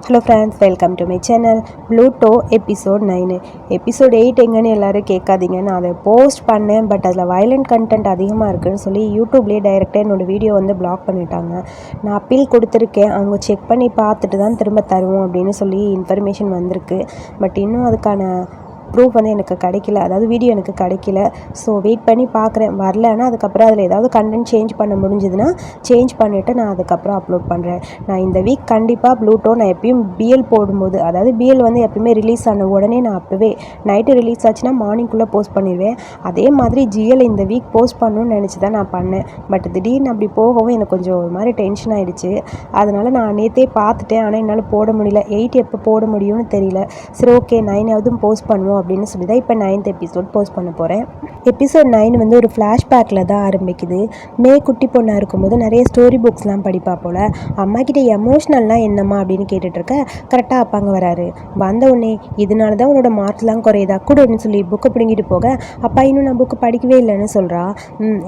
Hello friends, welcome to my channel. Pluto episode 9. Episode 8 எங்கன்னு எல்லோரும் கேட்காதீங்க. நான் அதை போஸ்ட் பண்ணேன், பட் அதில் வயலண்ட் கண்டென்ட் அதிகமாக இருக்குதுன்னு சொல்லி யூடியூப்லேயே டைரெக்டாக என்னோடய வீடியோ வந்து பிளாக் பண்ணிட்டாங்க. நான் அப்பீல் கொடுத்துருக்கேன், அவங்க செக் பண்ணி பார்த்துட்டு தான் திரும்ப தருவோம் அப்படின்னு சொல்லி இன்ஃபர்மேஷன் வந்திருக்கு. பட் இன்னும் அதுக்கான ப்ரூஃப் வந்து எனக்கு கிடைக்கல, அதாவது வீடியோ எனக்கு கிடைக்கல. ஸோ வெயிட் பண்ணி பார்க்குறேன். வரலன்னா அதுக்கப்புறம் அதில் ஏதாவது கண்டென்ட் சேஞ்ச் பண்ண முடிஞ்சதுன்னா சேஞ்ச் பண்ணிவிட்டு நான் அதுக்கப்புறம் அப்லோட் பண்ணுறேன். நான் இந்த வீக் கண்டிப்பாக ப்ளூட்டோ நான் எப்பயும் பிஎல் போடும்போது, அதாவது பிஎல் வந்து எப்பயுமே ரிலீஸ் ஆன உடனே நான் அப்போவே நைட்டு ரிலீஸ் ஆச்சுன்னா மார்னிங்குள்ளே போஸ்ட் பண்ணிடுவேன். அதே மாதிரி ஜிஎல் இந்த வீக் போஸ்ட் பண்ணணும்னு நினச்சி தான் நான் பண்ணேன். பட் திடீர்னு அப்படி போகவும் எனக்கு கொஞ்சம் ஒரு மாதிரி டென்ஷன் ஆகிடுச்சு. அதனால் நான் நேற்றே பார்த்துட்டேன், ஆனால் என்னால் போட முடியல. 8 எப்போ போட முடியும்னு தெரியல. சரி, ஓகே 9ஆவது போஸ்ட் பண்ணுவோம் அப்படின்னு சொல்லி தான் இப்போ 9th எபிசோட் போஸ்ட் பண்ண போகிறேன். எபிசோட் 9 வந்து ஒரு ஃப்ளாஷ்பேக்கில் தான் ஆரம்பிக்குது. மே குட்டி பொண்ணாக இருக்கும்போது நிறைய ஸ்டோரி புக்ஸ்லாம் படிப்பா போல். அம்மா கிட்டே எமோஷ்னல்னால் என்னம்மா அப்படின்னு கேட்டுட்ருக்க. கரெக்டாக அப்பாங்க வராரு. வந்த உடனே இதனால தான் உன்னோட மார்க்ஸ்லாம் குறையுதா கூடன்னு சொல்லி புக்கை பிடுங்கிட்டு போக, அப்பா இன்னும் நான் புக்கு படிக்கவே இல்லைன்னு சொல்கிறா.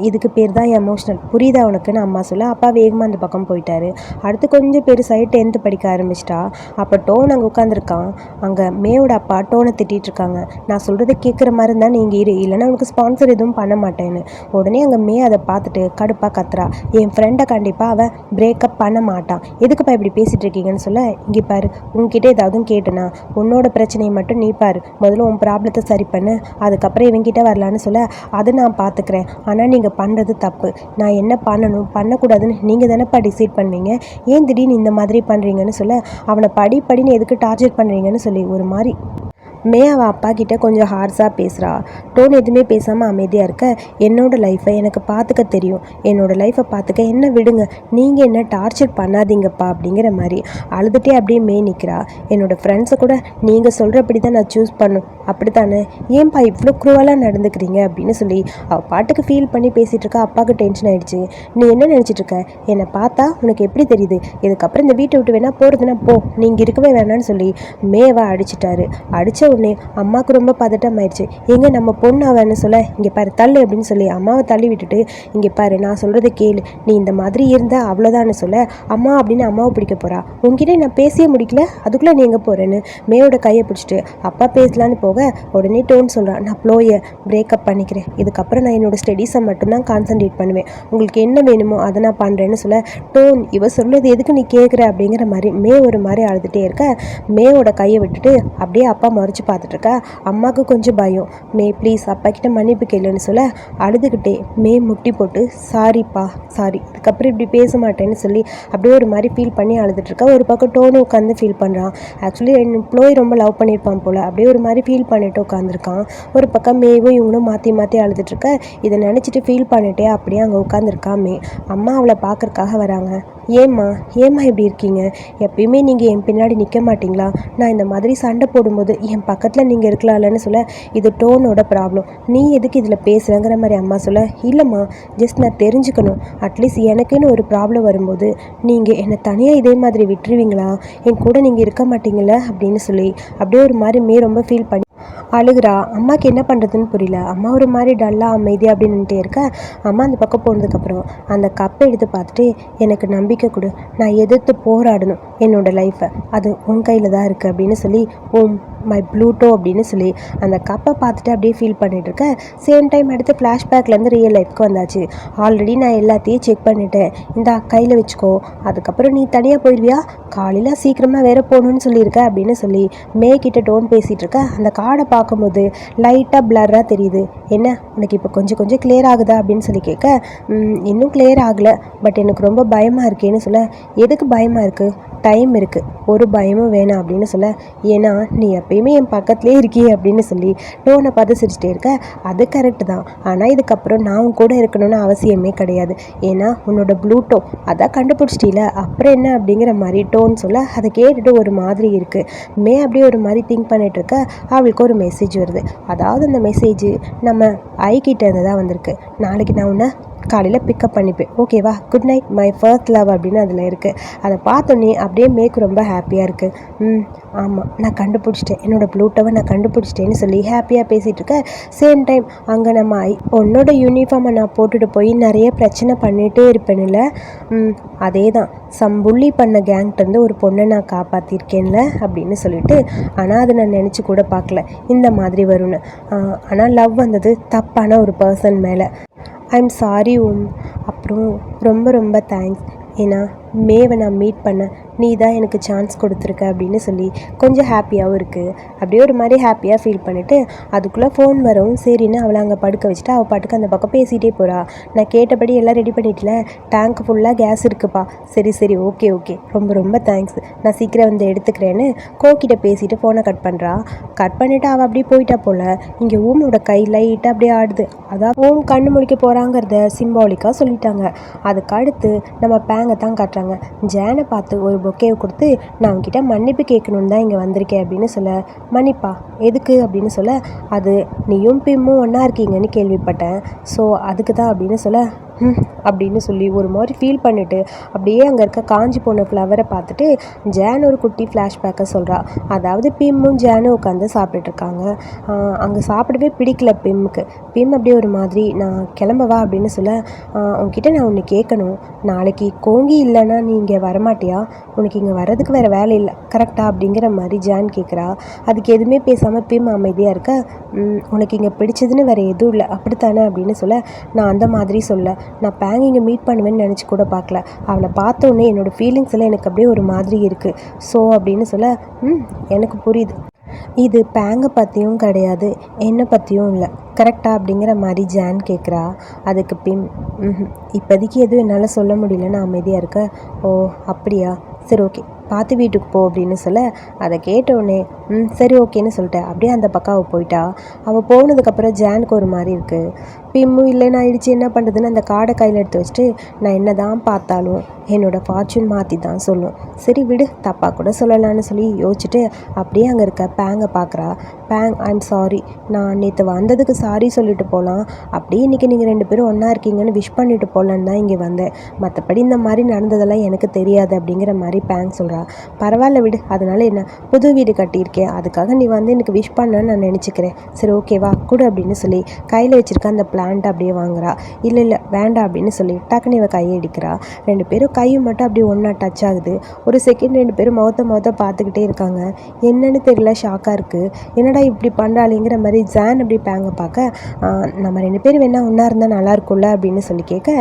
இதுக்கு பேர் தான் எமோஷ்னல், புரியுதா உனக்குன்னு அம்மா சொல்ல, அப்பா வேகமாக அந்த பக்கம் போயிட்டாரு. அடுத்து கொஞ்சம் பெருசாகி 10th படிக்க ஆரம்பிச்சிட்டா. அப்போ டோன் அங்கே உட்காந்துருக்கான். அங்கே மேவோட அப்பா டோனை திட்டிகிட்டு இருக்காங்க. நான் சொல்கிறத கேட்குற மாதிரி இருந்தால் நீங்கள் இரு, இல்லைன்னா உனக்கு ஸ்பான்சர் எதுவும் பண்ண மாட்டேன்னு. உடனே அங்கே மே அதை பார்த்துட்டு கடுப்பாக கத்துறா. என் ஃப்ரெண்டை கண்டிப்பாக அவன் பிரேக்கப் பண்ண மாட்டான், எதுக்குப்பா இப்படி பேசிகிட்டு இருக்கீங்கன்னு சொல்ல, இங்கே பாரு உங்ககிட்ட ஏதாவது கேட்டுனா உன்னோட பிரச்சனையை மட்டும் நீ பாரு, முதல்ல உன் ப்ராப்ளத்தை சரி பண்ணு, அதுக்கப்புறம் இவங்கிட்ட வரலான்னு சொல்ல, அதை நான் பார்த்துக்கிறேன், ஆனால் நீங்கள் பண்ணுறது தப்பு, நான் என்ன பண்ணணும் பண்ணக்கூடாதுன்னு நீங்கள் தானேப்பா டிசைட் பண்ணுவீங்க, ஏன் திடீர்னு இந்த மாதிரி பண்ணுறீங்கன்னு சொல்ல, அவனை படின்னு எதுக்கு டார்ச்சர் பண்ணுறீங்கன்னு சொல்லி ஒரு மாதிரி மே அவள் அப்பா கிட்டே கொஞ்சம் ஹார்ஸாக பேசுகிறா. டோன் எதுவுமே பேசாமல் அமைதியாக இருக்க. என்னோடய லைஃப்பை எனக்கு பார்த்துக்க தெரியும், என்னோடய லைஃப்பை பார்த்துக்க என்ன விடுங்க, நீங்கள் என்ன டார்ச்சர் பண்ணாதீங்கப்பா அப்படிங்கிற மாதிரி அழுதுகிட்டே அப்படியே மே நிற்கிறா. என்னோடய ஃப்ரெண்ட்ஸை கூட நீங்கள் சொல்கிறபடி தான் நான் சூஸ் பண்ணும், அப்படி தானே, ஏன்பா இவ்வளோ குரூவலாக நடந்துக்கிறீங்க அப்படின்னு சொல்லி அவள் பாட்டுக்கு ஃபீல் பண்ணி பேசிகிட்டு இருக்கா. அப்பாவுக்கு டென்ஷன் ஆகிடுச்சு. நீ என்ன நினச்சிட்ருக்க, என்னை பார்த்தா உனக்கு எப்படி தெரியுது, இதுக்கப்புறம் இந்த வீட்டை விட்டு வேணால் போகிறதுனா போ, நீங்கள் இருக்கவே வேணான்னு சொல்லி மேவை அடிச்சிட்டாரு. அடித்த உடனே அம்மாவுக்கு ரொம்ப பதட்டம் ஆயிடுச்சு. எங்க நம்ம பொண்ணு அவன்னு சொல்ல, இங்கே பாரு தள்ளு அப்படின்னு சொல்லி அம்மாவை தள்ளி விட்டுட்டு, இங்கே பாரு நான் சொல்கிறத கேளு, நீ இந்த மாதிரி இருந்தால் அவ்வளோதான்னு சொல்ல, அம்மா அப்படின்னு அம்மாவை பிடிக்க போகிறா. உங்ககிட்ட நான் பேசியே முடிக்கல, அதுக்குள்ளே நீ எங்கே போகிறேன்னு மேயோட கையை பிடிச்சிட்டு அப்பா பேசலான்னு போக, உடனே டோன் சொல்கிறான், நான் ப்ளோயை பிரேக்கப் பண்ணிக்கிறேன், இதுக்கப்புறம் நான் என்னோடய ஸ்டடீஸை மட்டும்தான் கான்சன்ட்ரேட் பண்ணுவேன், உங்களுக்கு என்ன வேணுமோ அதை நான் பண்ணுறேன்னு சொல்ல, டோன் இவ சொல்கிறது எதுக்கு நீ கேட்குற அப்படிங்கிற மாதிரி மே ஒரு மாதிரி அழுதுகிட்டே இருக்க. மேயோட கையை விட்டுட்டு அப்படியே அப்பா மறைச்சு பார்த்துட்ருக்கா. அம்மாவுக்கு கொஞ்சம் பயம். மே ப்ளீஸ் அப்பா கிட்ட மன்னிப்பு கேளுன்னு சொல்ல, அழுதுகிட்டே மே முட்டி போட்டு சாரிப்பா சாரி, இதுக்கப்புறம் இப்படி பேச மாட்டேன்னு சொல்லி அப்படியே ஒரு மாதிரி ஃபீல் பண்ணி அழுதுட்ருக்கா. ஒரு பக்கம் டோனு உட்காந்து ஃபீல் பண்ணுறான். ஆக்சுவலி ப்ளோய் ரொம்ப லவ் பண்ணியிருப்பான் போல், அப்படியே ஒரு மாதிரி ஃபீல் பண்ணிட்டு உட்காந்துருக்கான். ஒரு பக்கம் மேவும் இவங்களும் மாற்றி அழுதுட்ருக்க. இதை நினச்சிட்டு ஃபீல் பண்ணிட்டே அப்படியே அங்கே உட்காந்துருக்கா மே. அம்மா அவளை பார்க்கறக்காக வராங்க. ஏம்மா இப்படி இருக்கீங்க, எப்பயுமே நீங்கள் என் பின்னாடி நிற்க மாட்டிங்களா, நான் இந்த மாதிரி சண்டை போடும்போது என் பக்கத்தில் நீங்கள் இருக்கலாம்லன்னு சொல்ல, இது டோனோட ப்ராப்ளம், நீ எதுக்கு இதில் பேசுகிறங்கிற மாதிரி அம்மா சொல்ல, இல்லைம்மா ஜஸ்ட் நான் தெரிஞ்சுக்கணும், அட்லீஸ்ட் எனக்குன்னு ஒரு ப்ராப்ளம் வரும்போது நீங்கள் என்னை தனியாக இதே மாதிரி விட்டுருவீங்களா, என் கூட நீங்கள் இருக்க மாட்டீங்களா அப்படின்னு சொல்லி அப்படியே ஒரு மாதிரி மே ரொம்ப ஃபீல் பண்ணி அழுகிறா. அம்மாவுக்கு என்ன பண்ணுறதுன்னு புரியல. அம்மா ஒரு மாதிரி டல்லாக அமைதியாக அப்படின்னுட்டே இருக்க. அம்மா அந்த பக்கம் போனதுக்கப்புறம் அந்த கப்பை எடுத்து பார்த்துட்டு, எனக்கு நம்பிக்கை கொடு, நான் எதிர்த்து போராடணும், என்னோடய லைஃப்பை அது உன் கையில் தான் இருக்குது அப்படின்னு சொல்லி, மை ப்ளூட்டோ அப்படின்னு சொல்லி அந்த கப்பை பார்த்துட்டு அப்படியே ஃபீல் பண்ணிகிட்ருக்க. சேம் டைம் அடுத்து ஃப்ளாஷ்பேக்லேருந்து ரியல் லைஃப்க்கு வந்தாச்சு. ஆல்ரெடி நான் எல்லாத்தையும் செக் பண்ணிட்டேன், இந்த கையில் வச்சுக்கோ, அதுக்கப்புறம் நீ தனியாக போயிடுவியா, காலையில் சீக்கிரமாக வேறு போகணுன்னு சொல்லியிருக்க அப்படின்னு சொல்லி மே கிட்ட டோன் பேசிகிட்டு இருக்க. அந்த கார்டை பார்க்கும்போது லைட்டாக பிளர்ராக தெரியுது. என்ன உனக்கு இப்போ கொஞ்சம் கிளியர் ஆகுதா அப்படின்னு சொல்லி கேட்க, இன்னும் கிளியர் ஆகலை, பட் எனக்கு ரொம்ப பயமாக இருக்கேன்னு சொல்ல, எதுக்கு பயமாக இருக்குது, டைம் இருக்குது, ஒரு பயமும் வேணாம் அப்படின்னு சொல்ல, ஏன்னா நீ எப்பயுமே என் பக்கத்துலேயே இருக்கியே அப்படின்னு சொல்லி டோனை பார்த்து சிரிச்சிட்டே இருக்க. அது கரெக்டு தான், ஆனால் இதுக்கப்புறம் நான் உன் கூட இருக்கணும்னு அவசியமே கிடையாது, ஏன்னா உன்னோட ப்ளூட்டோ அதான் கண்டுபிடிச்சிட்டில, அப்புறம் என்ன அப்படிங்கிற மாதிரி டோன் சொல்ல, அதை கேட்டுட்டு ஒரு மாதிரி இருக்குது. மே அப்படியே ஒரு மாதிரி திங்க் பண்ணிட்டு இருக்க. அவளுக்கு ஒரு மெசேஜ் வருது. அதாவது அந்த மெசேஜ் நம்ம ஐக்கிட்ட இருந்து தான் வந்திருக்கு. நாளைக்கு நான் உன்னை காலையில் பிக்கப் பண்ணிப்பேன், ஓகேவா, good night my first love அப்படின்னு அதில் இருக்குது. அதை பார்த்தோன்னே அப்படியே மேக்கு ரொம்ப ஹாப்பியாக இருக்குது. ஆமாம் நான் கண்டுபிடிச்சிட்டேன், என்னோட ப்ளூட்டோவை நான் கண்டுபிடிச்சிட்டேன்னு சொல்லி ஹாப்பியாக பேசிகிட்டு இருக்க. சேம் டைம் அங்கே நம்ம உன்னோட யூனிஃபார்மை நான் போட்டுட்டு போய் நிறைய பிரச்சனை பண்ணிகிட்டே இருப்பேன்ல, அதே தான் புள்ளி பண்ண கேங்கிட்டருந்து ஒரு பொண்ணை நான் காப்பாற்றிருக்கேன்ல அப்படின்னு சொல்லிட்டு, ஆனால் அதை நான் நினச்சி கூட பார்க்கல இந்த மாதிரி வரும்னு. ஆனால் லவ் வந்தது தப்பான ஒரு பர்சன் மேலே. ஐம் சாரி அப்புறம் ரொம்ப ரொம்ப தேங்க்ஸ். ஏன்னா மேவை நான் மீட் பண்ண நீ தான் எனக்கு சான்ஸ் கொடுத்துருக்க அப்படின்னு சொல்லி கொஞ்சம் ஹாப்பியாகவும் இருக்குது. அப்படியே ஒரு மாதிரி ஹாப்பியாக ஃபீல் பண்ணிவிட்டு அதுக்குள்ளே ஃபோன் வரவும் சரின்னு அவளை அங்கே படுக்க வச்சுட்டு அவள் பாட்டுக்கு அந்த பக்கம் பேசிகிட்டே போகிறா. நான் கேட்டபடி எல்லாம் ரெடி பண்ணிட்டல, டேங்க் ஃபுல்லாக கேஸ் இருக்குப்பா. சரி சரி ஓகே ஓகே ரொம்ப ரொம்ப தேங்க்ஸ், நான் சீக்கிரம் வந்து எடுத்துக்கிறேன்னு கோக்கிட்ட பேசிட்டு ஃபோனை கட் பண்ணுறா. கட் பண்ணிவிட்டு அவள் அப்படியே போயிட்டா போல். இங்கே ஊமோட கை லைட்டாக அப்படியே ஆடுது. அதான் ஓம் கண்ணு முடிக்க போகிறாங்கிறத சிம்பாலிக்காக சொல்லிட்டாங்க. அதுக்கு அடுத்து நம்ம பேங்கை தான் காட்டுறாங்க. ஜேனை பார்த்து ஒரு பொக்கேவை கொடுத்து, நான் உங்ககிட்ட மன்னிப்பு கேட்கணுன்னு தான் இங்கே வந்திருக்கேன் அப்படின்னு சொல்ல. மன்னிப்பா எதுக்கு அப்படின்னு சொல்ல, அது நீயும் பிம்மும் ஒன்றா இருக்கீங்கன்னு கேள்விப்பட்டேன், ஸோ அதுக்கு தான் அப்படின்னு சொல்ல, அப்படின்னு சொல்லி ஒரு மாதிரி ஃபீல் பண்ணிவிட்டு அப்படியே அங்கே இருக்க காஞ்சி போன ஃப்ளவரை பார்த்துட்டு ஜேன் ஒரு குட்டி ஃப்ளாஷ்பேக்கை சொல்கிறா. அதாவது பிம்மும் ஜேனும் உட்காந்து சாப்பிட்டுட்ருக்காங்க. அங்கே சாப்பிடவே பிடிக்கல பிம்முக்கு. பிம் அப்படியே ஒரு மாதிரி, நான் கிளம்பவா அப்படின்னு சொல்ல, உங்ககிட்ட நான் ஒன்று கேட்கணும், நாளைக்கு கோங்கி இல்லைன்னா நீ இங்கே வரமாட்டியா? உனக்கு இங்கே வர்றதுக்கு வேறு வேலை இல்லை கரெக்டா அப்படிங்கிற மாதிரி ஜான் கேட்குறா. அதுக்கு எதுவுமே பேசாமல் பிம் அமைதியாக இருக்க, உனக்கு இங்கே பிடிச்சதுன்னு வேறு எதுவும் இல்லை அப்படித்தானே அப்படின்னு சொல்ல, நான் அந்த மாதிரி சொல்ல, நான் பேங் இங்கே மீட் பண்ணுவேன்னு நினச்சி கூட பார்க்கல. அவளை பார்த்தோன்னே என்னோடய ஃபீலிங்ஸ் எல்லாம் எனக்கு அப்படியே ஒரு மாதிரி இருக்குது. ஸோ அப்படின்னு சொல்ல, எனக்கு புரியுது, இது பேங்கை பற்றியும் கிடையாது என்னை பற்றியும் இல்லை கரெக்டாக அப்படிங்கிற மாதிரி ஜான் கேட்குறா. அதுக்கு பின் இப்போதைக்கு எதுவும் என்னால் சொல்ல முடியலன்னு அமைதியாக இருக்க. ஓ அப்படியா, சரி ஓகே பார்த்து வீட்டுக்கு போ அப்படின்னு சொல்ல, அதை கேட்டவுடனே சரி ஓகேன்னு சொல்லிட்டேன். அப்படியே அந்த பக்கம் அவள் போயிட்டா. அவள் போனதுக்கப்புறம் ஜானுக்கு ஒரு மாதிரி இருக்குது. பிம்மும் இல்லைன்னு ஆயிடுச்சு, என்ன பண்ணுறதுன்னு அந்த கார்டை கையில் எடுத்து வச்சுட்டு, நான் என்ன தான் பார்த்தாலும் என்னோடய ஃபார்ச்சூன் மாற்றி தான் சொல்லும், சரி விடு தப்பாக கூட சொல்லலான்னு சொல்லி யோசிச்சுட்டு அப்படியே அங்கே இருக்க பேங்கை பார்க்குறா. பேங் ஐம் சாரி, நான் நேற்று வந்ததுக்கு சாரி சொல்லிட்டு போகலாம், அப்படியே இன்றைக்கி நீங்கள் 2 பேரும் ஒன்றா இருக்கீங்கன்னு விஷ் பண்ணிட்டு போகலான்னு தான் இங்கே வந்தேன், மற்றபடி இந்த மாதிரி நடந்ததெல்லாம் எனக்கு தெரியாது அப்படிங்கிற மாதிரி பேங் சொல்கிறா. பரவாயில்ல விடு, அதனால் என்ன, புது வீடு கட்டியிருக்கேன், அதுக்காக நீ வந்து எனக்கு விஷ் பண்ணன்னு நான் நினச்சிக்கிறேன், சரி ஓகேவா கூட அப்படின்னு சொல்லி கையில் வச்சுருக்க அந்த பிளான்ட் அப்படியே வாங்குறா. இல்லை இல்லை வேண்டாம் அப்படின்னு சொல்லி டக்குன்னு இவ கையை அடிக்கிறா. 2 பேரும் கையும் மட்டும் அப்படியே ஒன்றா டச் ஆகுது. ஒரு செகண்ட் 2 பேரும் முகத்தை பார்த்துக்கிட்டே இருக்காங்க. என்னன்னு தெரியல, ஷாக்காக இருக்குது, என்னடா இப்படி பண்ணுறாளிங்கிற மாதிரி ஜான் அப்படி பேங்க பார்க்க, நம்ம 2 பேரும் வேணா ஒன்றா இருந்தால் நல்லா இருக்கும்ல அப்படின்னு சொல்லி கேட்க,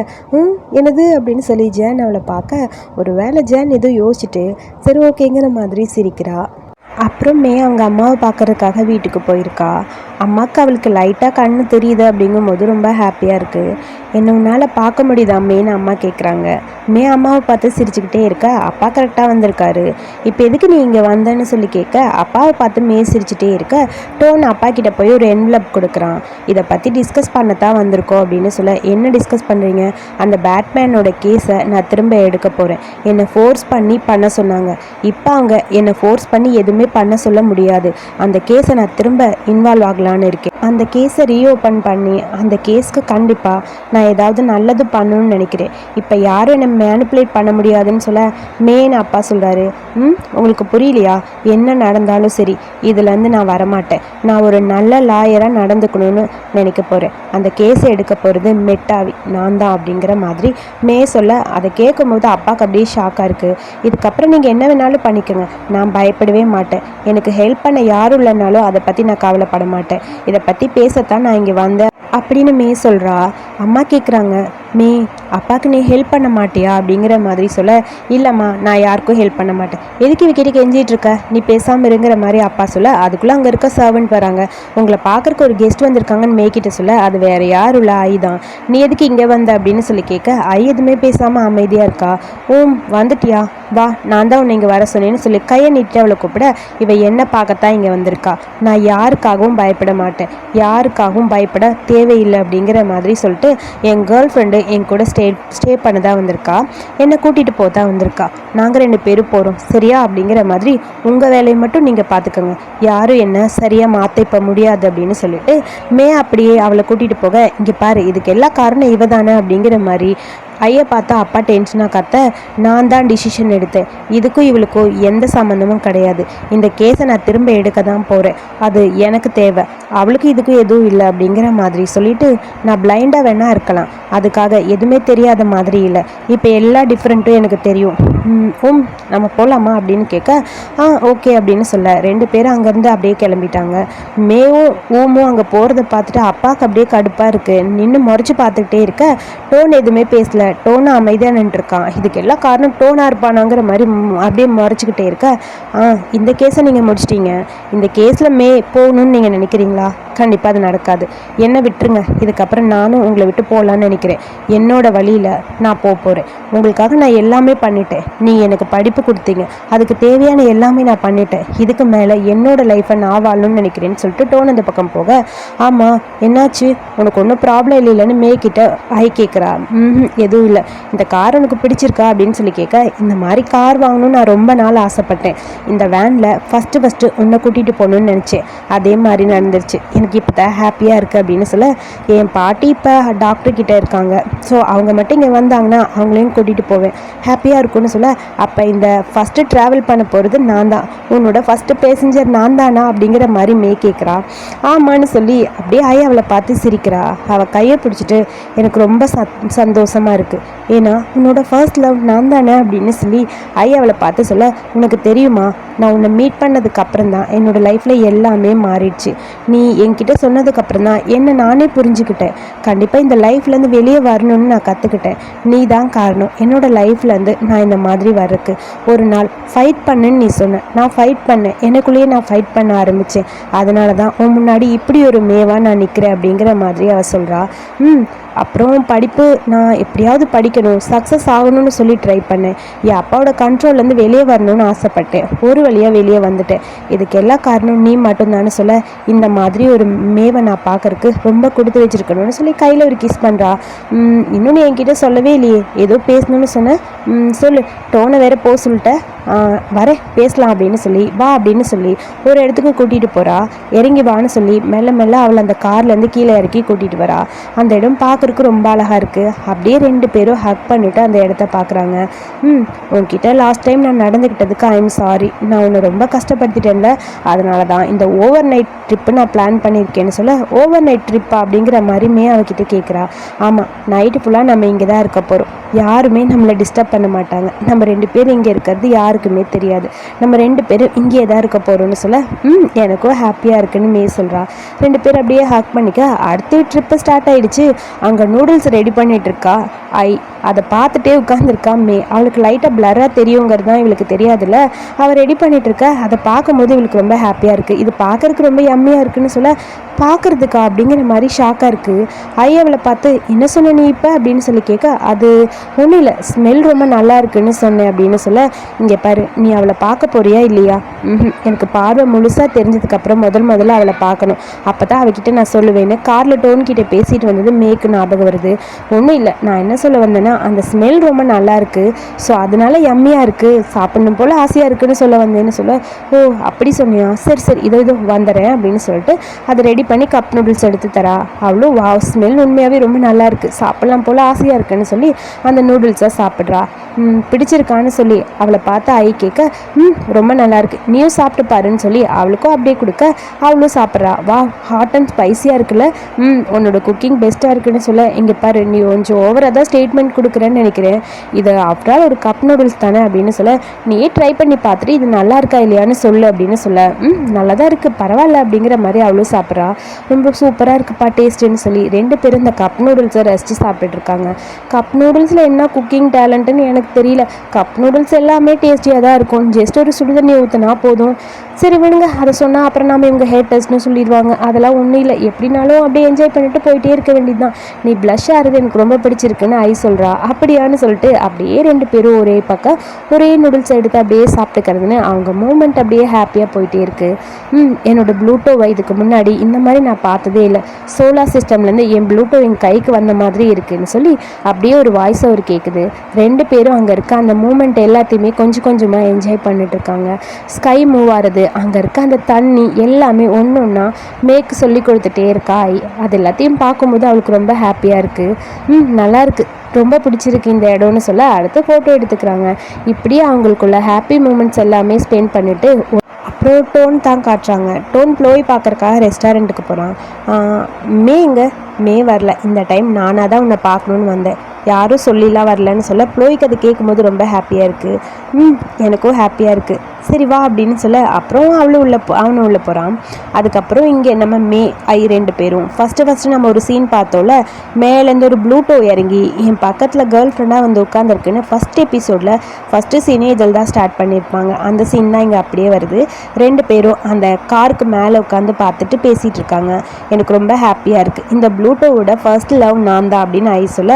என்னது அப்படின்னு சொல்லி ஜான் அவளை பார்க்க, ஒரு வேளை ஜான் ஏதோ யோசிச்சுட்டு சரி ஓகேங்கிற மாதிரி சிரிக்கிறா. அப்புறமே அவங்க அம்மாவை பார்க்கறதுக்காக வீட்டுக்கு போயிருக்கா. அம்மாவுக்கு அவளுக்கு லைட்டாக கண்ணு தெரியுது அப்படிங்கும்போது ரொம்ப ஹாப்பியாக இருக்குது. என்ன உன்னால் பார்க்க முடியுதா அம்மேன்னு அம்மா கேட்குறாங்க. அம்மாவை பார்த்து சிரிச்சுக்கிட்டே இருக்க, அப்பா கரெக்டாக வந்திருக்காரு, இப்போ எதுக்கு நீ இங்கே வந்தேன்னு சொல்லி கேட்க, அப்பாவை பார்த்து சிரிச்சுட்டே இருக்க, டோன் அப்பா கிட்ட போய் ஒரு என்வலப் கொடுக்குறான். இதை பற்றி டிஸ்கஸ் பண்ணத்தான் வந்திருக்கோம் அப்படின்னு சொல்ல, என்ன டிஸ்கஸ் பண்ணுறீங்க? அந்த பேட்மேனோட கேஸை நான் திரும்ப எடுக்க போகிறேன், என்னை ஃபோர்ஸ் பண்ண சொன்னாங்க, இப்போ அவங்க என்னை ஃபோர்ஸ் பண்ணி எதுவுமே பண்ண சொல்ல முடியாது, அந்த கேஸை நான் திரும்ப இன்வால்வ் ஆகலான்னு இருக்கேன், அந்த கேஸை ரீஓப்பன் பண்ணி அந்த கேஸ்க்கு கண்டிப்பாக நான் ஏதாவது நல்லது பண்ணணும்னு நினைக்கிறேன், இப்போ யாரும் என்னை மேனிப்புலேட் பண்ண முடியாதுன்னு சொல்ல, மேன் அப்பா சொல்கிறாரு, உங்களுக்கு புரியலையா, என்ன நடந்தாலும் சரி இதுலேருந்து நான் வரமாட்டேன், நான் ஒரு நல்ல லாயராக நடந்துக்கணும்னு நினைக்க போகிறேன், அந்த கேஸை எடுக்க போகிறது மெட்டாவி நான் தான் அப்படிங்கிற மாதிரி சொல்ல, அதை கேட்கும்போது அப்பாவுக்கு அப்படியே ஷாக்காக இருக்குது. இதுக்கப்புறம் நீங்கள் என்ன வேணாலும் பண்ணிக்கோங்க, நான் பயப்படவே மாட்டேன், எனக்கு ஹெல்ப் பண்ண யாரும் இல்லைனாலும் அதை பற்றி நான் கவலைப்பட மாட்டேன், இதை பற்றி பேசத்தான் நான் இங்கே வந்தேன் அப்படின்னு சொல்கிறா. அம்மா கேட்குறாங்க, அப்பாவுக்கு நீ ஹெல்ப் பண்ண மாட்டியா அப்படிங்கிற மாதிரி சொல்ல, இல்லைம்மா நான் யாருக்கும் ஹெல்ப் பண்ண மாட்டேன், எதுக்கு விக்கிட்டு கெஞ்சிட்டு இருக்க, நீ பேசாமல் இருங்கிற மாதிரி அப்பா சொல்ல, அதுக்குள்ளே அங்கே இருக்க சர்வெண்ட் வராங்க, உங்களை பார்க்குறக்கு ஒரு கெஸ்ட் வந்திருக்காங்கன்னு மேய்கிட்ட சொல்ல, அது வேறு யாரும் இல்லை ஐ தான், நீ எதுக்கு இங்கே வந்த அப்படின்னு சொல்லி கேட்க, ஐ எதுவுமே பேசாமல் அமைதியாக இருக்கா. வந்துட்டியா, வா நான் தான் உன்னை இங்கே வர சொன்னேன்னு சொல்லி கையை நீட்டு அவளை கூப்பிட, இவ என்ன பார்க்கத்தான் இங்கே வந்திருக்கா, நான் யாருக்காகவும் பயப்பட மாட்டேன், யாருக்காகவும் பயப்பட தேவையில்லை அப்படிங்கிற மாதிரி சொல்லிட்டு, என் கேர்ள் ஃப்ரெண்டு என் கூட ஸ்டே பண்ணதான் வந்திருக்கா, என்னை கூட்டிகிட்டு போதான் வந்திருக்கா, நாங்கள் 2 பேரும் போகிறோம் சரியா அப்படிங்கிற மாதிரி உங்கள் வேலையை மட்டும் நீங்கள் பார்த்துக்கோங்க, யாரும் என்ன சரியாக மாற்ற இப்போ முடியாது அப்படின்னு சொல்லிட்டு அப்படியே அவளை கூட்டிகிட்டு போக, இங்கே பாரு இதுக்கு எல்லா காரணம் இவ தானே அப்படிங்கிற மாதிரி ஐயை பார்த்தா அப்பா டென்ஷனாக கத்த, நான் தான் டிசிஷன் எடுத்தேன், இதுக்கும் இவளுக்கும் எந்த சம்மந்தமும் கிடையாது, இந்த கேஸை நான் திரும்ப எடுக்க தான் போகிறேன், அது எனக்கு தேவை, அவளுக்கு இதுக்கும் எதுவும் இல்லை அப்படிங்கிற மாதிரி சொல்லிட்டு, நான் பிளைண்டாக வேணா இருக்கலாம், அதுக்காக எதுவுமே தெரியாத மாதிரி இல்லை, இப்போ எல்லா டிஃப்ரெண்ட்டும் எனக்கு தெரியும், நம்ம போகலாமா அப்படின்னு கேட்க, ஓகே அப்படின்னு சொல்ல 2 பேரும் அங்கேருந்து அப்படியே கிளம்பிட்டாங்க. மேவும் ஊமும் அங்கே போகிறத பார்த்துட்டு அப்பாவுக்கு அப்படியே கடுப்பாக இருக்குது. நின்று முறைச்சி பார்த்துக்கிட்டே இருக்க, டோன் எதுவுமே பேசல, டோனை அமைதியாக நின்றுருக்கான். இதுக்கு எல்லாம் காரணம் டோனாக இருப்பானாங்கிற மாதிரி அப்படியே முறைச்சிக்கிட்டே இருக்க, இந்த கேஸை நீங்கள் முடிச்சிட்டீங்க, இந்த கேஸில் போகணுன்னு நீங்கள் நினைக்கிறீங்களா? கண்டிப்பாக அது நடக்காது, என்னை விட்டுருங்க, இதுக்கப்புறம் நானும் உங்களை விட்டு போகலான்னு நினைக்கிறேன், என்னோட வழியில் நான் போகிறேன், உங்களுக்காக நான் எல்லாமே பண்ணிட்டேன், நீங்கள் எனக்கு படிப்பு கொடுத்தீங்க, அதுக்கு தேவையான எல்லாமே நான் பண்ணிட்டேன், இதுக்கு மேலே என்னோட லைஃப்பை நான் வாழணும்னு நினைக்கிறேன்னு சொல்லிட்டு டோன் அந்த பக்கம் போக, ஆமாம் என்னாச்சு, உனக்கு ஒன்றும் ப்ராப்ளம் இல்லைன்னு மேய்கிட்ட கேட்குறா. எதுவும் இல்லை, இந்த கார் உனக்கு பிடிச்சிருக்கா அப்படின்னு சொல்லி கேட்க, இந்த மாதிரி கார் வாங்கணும்னு நான் ரொம்ப நாள் ஆசைப்பட்டேன், இந்த வேனில் ஃபஸ்ட்டு உன்னை கூட்டிகிட்டு போகணுன்னு நினச்சேன், அதே மாதிரி நடந்துருச்சு, எனக்கு இப்போ தான் ஹாப்பியாக இருக்குது அப்படின்னு சொல்ல, என் பாட்டி இப்போ டாக்டர்கிட்ட இருக்காங்க, ஸோ அவங்க மட்டும் இங்கே வந்தாங்கன்னா அவங்களையும் கூட்டிகிட்டு போவேன், ஹாப்பியாக இருக்கும்னு சொல்ல, அப்போ இந்த ஃபஸ்ட்டு ட்ராவல் பண்ண போகிறது நான் தான், உன்னோட ஃபஸ்ட்டு பேசஞ்சர் நான் தானா அப்படிங்கிற மாதிரி கேட்குறா. ஆமான்னு சொல்லி அப்படியே அவளை பார்த்து சிரிக்கிறா. அவள் கையை பிடிச்சிட்டு, எனக்கு ரொம்ப சந்தோஷமாக இருக்குது, ஏன்னா உன்னோட ஃபர்ஸ்ட் லவ் நான் தானே அப்படின்னு சொல்லி அவளை பார்த்து சொல்ல, உனக்கு தெரியுமா, நான் உன்னை மீட் பண்ணதுக்கு அப்புறம் தான் என்னோடய லைஃப்பில் எல்லாமே மாறிடுச்சு, நீ என்கிட்ட சொன்னதுக்கப்புறம் தான் என்னை நானே புரிஞ்சுக்கிட்டேன், கண்டிப்பாக இந்த லைஃப்லேருந்து வெளியே வரணும்னு நான் கற்றுக்கிட்டேன், நீ தான் காரணம் என்னோடய லைஃப்லேருந்து நான் இந்த மாதிரி வர்றதுக்கு. ஒரு நாள் ஃபைட் பண்ணுன்னு நீ சொன்ன, நான் ஃபைட் பண்ணேன், எனக்குள்ளேயே நான் ஃபைட் பண்ண ஆரம்பித்தேன், அதனால தான் உன் முன்னாடி இப்படி ஒரு மேவாக நான் நிற்கிறேன் அப்படிங்கிற மாதிரி அவள் சொல்கிறா. அப்புறம் படிப்பு நான் எப்படியாவது படிக்கணும், சக்ஸஸ் ஆகணும்னு சொல்லி ட்ரை பண்ணேன், என் அப்பாவோட கண்ட்ரோல்லேருந்து வெளியே வரணும்னு ஆசைப்பட்டேன், ஒரு வழியாக வெளியே வந்துட்டேன், இதுக்கு எல்லா காரணம் நீ மட்டும்தான்னு சொல்ல, இந்த மாதிரி ஒரு மேவை நான் பார்க்கறக்கு ரொம்ப கொடுத்து வச்சுருக்கணும்னு சொல்லி கையில் ஒரு கிஸ் பண்ணுறா. இன்னொன்று என்கிட்ட சொல்லவே இல்லையே, ஏதோ பேசணும்னு சொன்னேன், சொல்லு, டோனை வேற போக சொல்லிட்டேன், வரேன் பேசலாம் அப்படின்னு சொல்லி, வா அப்படின்னு சொல்லி ஒரு இடத்துக்கு கூட்டிகிட்டு போகிறா. இறங்கி வான்னு சொல்லி மெல்ல மெல்ல அவளை அந்த கார்லேருந்து கீழே இறக்கி கூட்டிகிட்டு வரா. அந்த இடம் பார்க்குறக்கு ரொம்ப அழகாக இருக்குது. அப்படியே 2 பேரும் ஹக் பண்ணிவிட்டு அந்த இடத்த பார்க்குறாங்க. உன்கிட்ட லாஸ்ட் டைம் நான் நடந்துக்கிட்டதுக்கு ஐம் சாரி, நான் உன்னை ரொம்ப கஷ்டப்படுத்திட்டேன்ல, அதனால தான் இந்த ஓவர் நைட் ட்ரிப்பு நான் பிளான் பண்ணியிருக்கேன்னு சொல்ல, ஓவர் நைட் ட்ரிப்பா அப்படிங்கிற மாதிரிமே அவகிட்ட கேட்குறா. ஆமாம், நைட்டு ஃபுல்லாக நம்ம இங்கே தான் இருக்க போகிறோம், யாருமே நம்மளை டிஸ்டர்ப் பண்ண மாட்டாங்க, நம்ம 2 பேரும் இங்கே இருக்கிறது யாருக்குமே தெரியாது, நம்ம 2 பேரும் இங்கே தான் இருக்க போகிறோம்னு சொல்ல, எனக்கும் ஹாப்பியாக இருக்குன்னு சொல்கிறா. 2 பேர் அப்படியே ஹக் பண்ணிக்க. அடுத்து ட்ரிப்பு ஸ்டார்ட் ஆகிடுச்சு. அங்கே நூடுல்ஸ் ரெடி பண்ணிகிட்டு இருக்கா. அதை பார்த்துட்டே உட்காந்துருக்கா அவளுக்கு லைட்டாக பிளராக தெரியுங்கிறது தான் இவளுக்கு தெரியாதுல்ல, அவள் ரெடி பண்ணிகிட்டு இருக்கா. அதை பார்க்கும்போது இவளுக்கு ரொம்ப ஹாப்பியாக இருக்குது, இது பார்க்குறதுக்கு ரொம்ப யம்மியாக இருக்குன்னு சொல்ல, பார்க்குறதுக்கா அப்படிங்கிற மாதிரி ஷாக்காக இருக்குது. அவளை பார்த்து, என்ன சொன்ன நீ இப்போ அப்படின்னு சொல்லி கேட்க, அது ஒன்றும் இல்லை, ஸ்மெல் ரொம்ப நல்லா இருக்குன்னு சொன்னேன் அப்படின்னு சொல்ல, இங்கே பாரு, நீ அவளை பார்க்க போறியா இல்லையா? எனக்கு பார்வை முழுசாக தெரிஞ்சதுக்கப்புறம் முதல்ல அவளை பார்க்கணும், அப்போ தான் அவகிட்ட நான் சொல்லுவேன்னு காரில் டோன்கிட்ட பேசிட்டு வந்தது மேக்கு ஞாபகம் வருது. ஒன்றும் இல்லை, நான் என்ன சொல்ல வந்தேன்னா, அந்த ஸ்மெல் ரொம்ப நல்லா இருக்குது, ஸோ அதனால யம்மியாக இருக்குது, சாப்பிடணும் போல் ஆசையாக இருக்குன்னு சொல்ல வந்தேன்னு சொல்ல, ஓ அப்படி சொன்னியா, சரி இதோ வந்துடுறேன் அப்படின்னு சொல்லிட்டு அதை ரெடி பண்ணி கப் நூடுல்ஸ் எடுத்து தரா. அவ்வளோ வாவ், ஸ்மெல் உண்மையாகவே ரொம்ப நல்லா இருக்குது, சாப்பிட்லாம் போல் ஆசையாக இருக்குன்னு சொல்லி அந்த நூடுல்ஸை சாப்பிட்றா. பிடிச்சிருக்கான்னு சொல்லி அவளை பார்த்து கேட்க, ரொம்ப நல்லாயிருக்கு, நீயும் சாப்பிட்டு பாருன்னு சொல்லி அவளுக்கும் அப்படியே கொடுக்க அவளும் சாப்பிட்றா. வா, ஹாட் அண்ட் ஸ்பைஸியாக இருக்குல்ல, உன்னோட குக்கிங் பெஸ்ட்டாக இருக்குன்னு சொல்ல, இங்கே பாரு, நீ கொஞ்சம் ஓவராக தான் ஸ்டேட்மெண்ட் கொடுக்குறேன்னு நினைக்கிறேன், இது ஆஃப்டர் ஆல் ஒரு கப் நூடுல்ஸ் தானே அப்படின்னு சொல்ல, நீயே ட்ரை பண்ணி பார்த்துட்டு இது நல்லா இருக்கா இல்லையான்னு சொல்லு அப்படின்னு சொல்ல, நல்லா தான் இருக்குது, பரவாயில்ல அப்படிங்கிற மாதிரி அவளும் சாப்பிட்றா. ரொம்ப சூப்பராக இருக்குப்பா டேஸ்ட்டுன்னு சொல்லி 2 பேரும் இந்த கப் நூடுல்ஸை ரசித்து சாப்பிட்டுட்டு இருக்காங்க. கப் நூடுல்ஸில் என்ன குக்கிங் டேலண்ட்டுன்னு எனக்கு தெரியல, கப் நூடுல்ஸ் எல்லாமே டேஸ்டியாக தான் இருக்கும், ஜஸ்ட் ஒரு சுடுதண்ணி ஊற்றினா போதும். சரி விடுங்க, அதை சொன்னால் அப்புறம் நாம் இவங்க ஹேட்டர்ஸ்னு சொல்லிடுவாங்க, அதெல்லாம் ஒன்றும் இல்லை, எப்படினாலும் அப்படியே என்ஜாய் பண்ணிட்டு போயிட்டே இருக்க வேண்டியது தான். நீ ப்ளஷ் ஆகிறது எனக்கு ரொம்ப பிடிச்சிருக்குன்னு சொல்கிறா. அப்படியான்னு சொல்லிட்டு அப்படியே 2 பேரும் ஒரே பக்கம் ஒரே நூடுல்ஸ் எடுத்து அப்படியே சாப்பிட்டுக்கிறதுன்னு அவங்க மூமெண்ட் அப்படியே ஹாப்பியாக போயிட்டே இருக்குது. என்னோட ப்ளூட்டோவை இதுக்கு முன்னாடி இந்த மாதிரி நான் பார்த்ததே இல்லை, சோலார் சிஸ்டம்லேருந்து என் ப்ளூட்டோ என் கைக்கு வந்த மாதிரி இருக்குதுன்னு சொல்லி அப்படியே ஒரு வாய்ஸ் சவுறு கேட்குது. 2 பேரும் அங்கே இருக்க அந்த மூமெண்ட் எல்லாத்தையுமே கொஞ்சம் கொஞ்சமாக என்ஜாய் பண்ணிட்டுருக்காங்க. ஸ்கை மூவ் ஆகிறது, அங்கே இருக்க அந்த தண்ணி எல்லாமே ஒன்று ஒன்றா மேற்கு சொல்லி கொடுத்துட்டே இருக்கா. அது எல்லாத்தையும் பார்க்கும்போது அவளுக்கு ரொம்ப ஹாப்பியாக இருக்குது. நல்லாயிருக்கு, ரொம்ப பிடிச்சிருக்கு இந்த இடம்னு சொல்ல அடுத்து ஃபோட்டோ எடுத்துக்கிறாங்க. இப்படியே அவங்களுக்குள்ள ஹாப்பி மூமெண்ட்ஸ் எல்லாமே ஸ்பெண்ட் பண்ணிவிட்டு அப்புறம் டோன் தான் காட்டுறாங்க. டோன் ப்ளோய் பார்க்குறக்காக ரெஸ்டாரண்ட்டுக்கு போகிறான். மே இங்கே மே வரல, இந்த டைம் நானாக தான் உன்னை பார்க்கணுன்னு வந்தேன், யாரும் சொல்லிலாம் வரலன்னு சொல்ல ப்ளோய்க்கு அது கேட்கும்போது ரொம்ப ஹாப்பியாக இருக்குது. எனக்கும் ஹாப்பியாக இருக்குது, சரி வா அப்படின்னு சொல்ல அப்புறம் அவனும் உள்ளே போகிறான். அதுக்கப்புறம் இங்கே நம்ம மே 2 பேரும் ஃபஸ்ட்டு நம்ம ஒரு சீன் பார்த்தோம்ல, மேலேருந்து ஒரு ப்ளூட்டோ இறங்கி என் பக்கத்தில் கேர்ள் ஃப்ரெண்டாக வந்து உட்காந்துருக்குன்னு ஃபஸ்ட் எபிசோடில் ஃபஸ்ட்டு சீனே இதில் தான் ஸ்டார்ட் பண்ணியிருப்பாங்க. அந்த சீன் தான் இங்கே அப்படியே வருது. 2 பேரும் அந்த காருக்கு மேலே உட்காந்து பார்த்துட்டு பேசிகிட்டு இருக்காங்க. எனக்கு ரொம்ப ஹாப்பியாக இருக்குது, இந்த ப்ளூட்டோவோட ஃபர்ஸ்ட் லவ் நான் தான் அப்படின்னு ஐ சொல்ல,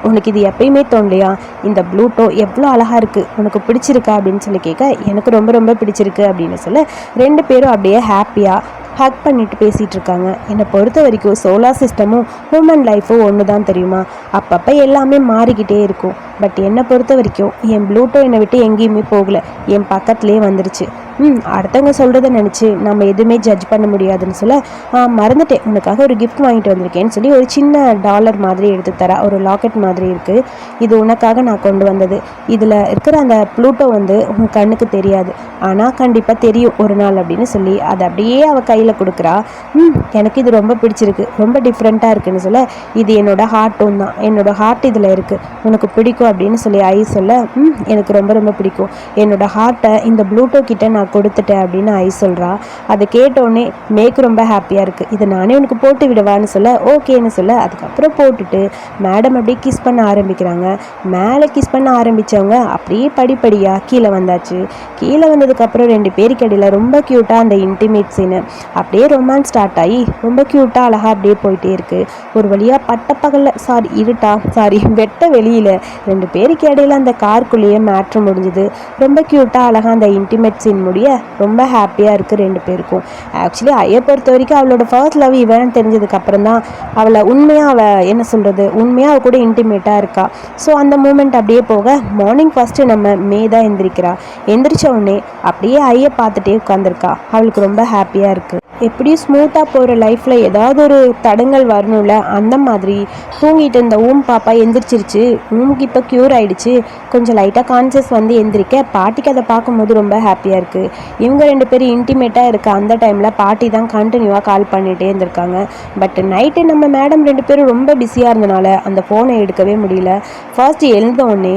உனக்கு இது எப்பயுமே தோணலையா, இந்த ப்ளூட்டோ எவ்வளோ அழகாக இருக்குது, உனக்கு பிடிச்சிருக்கா அப்படின்னு சொல்லி கேட்க, எனக்கு ரொம்ப ரொம்ப பிடிச்சிருக்கு அப்படின்னு சொல்ல 2 பேரும் அப்படியே ஹாப்பியாக ஹக் பண்ணிட்டு பேசிகிட்டு இருக்காங்க. என்னை பொறுத்த வரைக்கும் சோலார் சிஸ்டமும் ஹியூமன் லைஃப்பும் ஒன்று தான் தெரியுமா, அப்பப்போ எல்லாமே மாறிக்கிட்டே இருக்கும். பட் என்னை பொறுத்த வரைக்கும் என் ப்ளூட்டோ என்னை விட்டு எங்கேயுமே போகலை, என் பக்கத்துலேயே வந்துருச்சு. அடுத்தவங்க சொல்கிறத நினச்சி நம்ம எதுவுமே ஜட்ஜ் பண்ண முடியாதுன்னு சொல்ல, மறந்துட்டேன், உனக்காக ஒரு கிஃப்ட் வாங்கிட்டு வந்திருக்கேன்னு சொல்லி ஒரு சின்ன டாலர் மாதிரி எடுத்து தரா. ஒரு லாக்கெட் மாதிரி இருக்குது, இது உனக்காக நான் கொண்டு வந்தது. இதில் இருக்கிற அந்த ப்ளூட்டோ வந்து உன் கண்ணுக்கு தெரியாது, ஆனால் கண்டிப்பாக தெரியும் ஒரு நாள் அப்படின்னு சொல்லி அதை அப்படியே அவள் கையில் கொடுக்குறா. எனக்கு இது ரொம்ப பிடிச்சிருக்கு, ரொம்ப டிஃப்ரெண்ட்டாக இருக்குன்னு சொல்ல, இது என்னோட ஹார்ட்டும் தான், என்னோட ஹார்ட் இதில் இருக்குது, உனக்கு பிடிக்கும் அப்படின்னு சொல்லி ஐ சொல்ல, எனக்கு ரொம்ப ரொம்ப பிடிக்கும், என்னோட ஹார்ட்டை இந்த ப்ளூட்டோ கிட்ட நான் கொடுத்துட்டேன் அப்படின்னு ஐ சொல்கிறா. அதை கேட்டோடனே மேக்கு ரொம்ப ஹாப்பியாக இருக்குது, இதை நானே உனக்கு போட்டு விடவான்னு சொல்ல ஓகேன்னு சொல்ல அதுக்கப்புறம் போட்டுட்டு மேடம் அப்படியே கிஸ் பண்ண ஆரம்பிக்கிறாங்க. மேலே கிஸ் பண்ண ஆரம்பித்தவங்க அப்படியே படிப்படியாக கீழே வந்தாச்சு. கீழே வந்ததுக்கப்புறம் 2 பேருக்கு இடையில ரொம்ப க்யூட்டாக அந்த இன்டிமேட் சீனு அப்படியே ரொமான்ஸ் ஸ்டார்ட் ஆகி ரொம்ப க்யூட்டாக அழகாக அப்படியே போயிட்டே இருக்குது. ஒரு வழியாக வெட்ட வெளியில் 2 பேருக்கு இடையில அந்த காருக்குள்ளேயே மேட்ரு முடிஞ்சுது. ரொம்ப க்யூட்டாக அழகாக அந்த இன்டிமேட் சீன் முடிய ரொம்ப ஹாப்பியாக இருக்குது 2 பேருக்கும். ஆக்சுவலி ஐயை பொறுத்த வரைக்கும் அவளோட ஃபர்ஸ்ட் லவ் இவன் தெரிஞ்சதுக்கப்புறம் தான் அவளை உண்மையாக அவள் கூட இன்டிமேட்டாக இருக்கா. ஸோ அந்த மூமெண்ட் அப்படியே போக மார்னிங் ஃபஸ்ட்டு நம்ம மே தான் எந்திரிக்கிறா. எந்திரிச்ச உடனே அப்படியே ஐயை பார்த்துட்டே உட்காந்துருக்கா. அவளுக்கு ரொம்ப ஹாப்பியாக இருக்குது. எப்படியும் ஸ்மூத்தாக போகிற லைஃப்பில் ஏதாவது ஒரு தடங்கள் வரணும்ல, அந்த மாதிரி தூங்கிட்டு இருந்த பாப்பா எந்திரிச்சிருச்சு. இப்போ க்யூர் ஆகிடுச்சு, கொஞ்சம் லைட்டாக கான்சியஸ் வந்து எந்திரிக்க பாட்டிக்கு அதை பார்க்கும்போது ரொம்ப ஹாப்பியாக இருக்குது. இவங்க 2 பேரும் இன்டிமேட்டாக இருக்க அந்த டைமில் பாட்டி தான் கண்டினியூவாக கால் பண்ணிகிட்டே இருந்திருக்காங்க. பட் நைட்டு நம்ம மேடம் 2 பேரும் ரொம்ப பிஸியாக இருந்தனால அந்த ஃபோனை எடுக்கவே முடியல. ஃபர்ஸ்ட் எழுந்த உடனே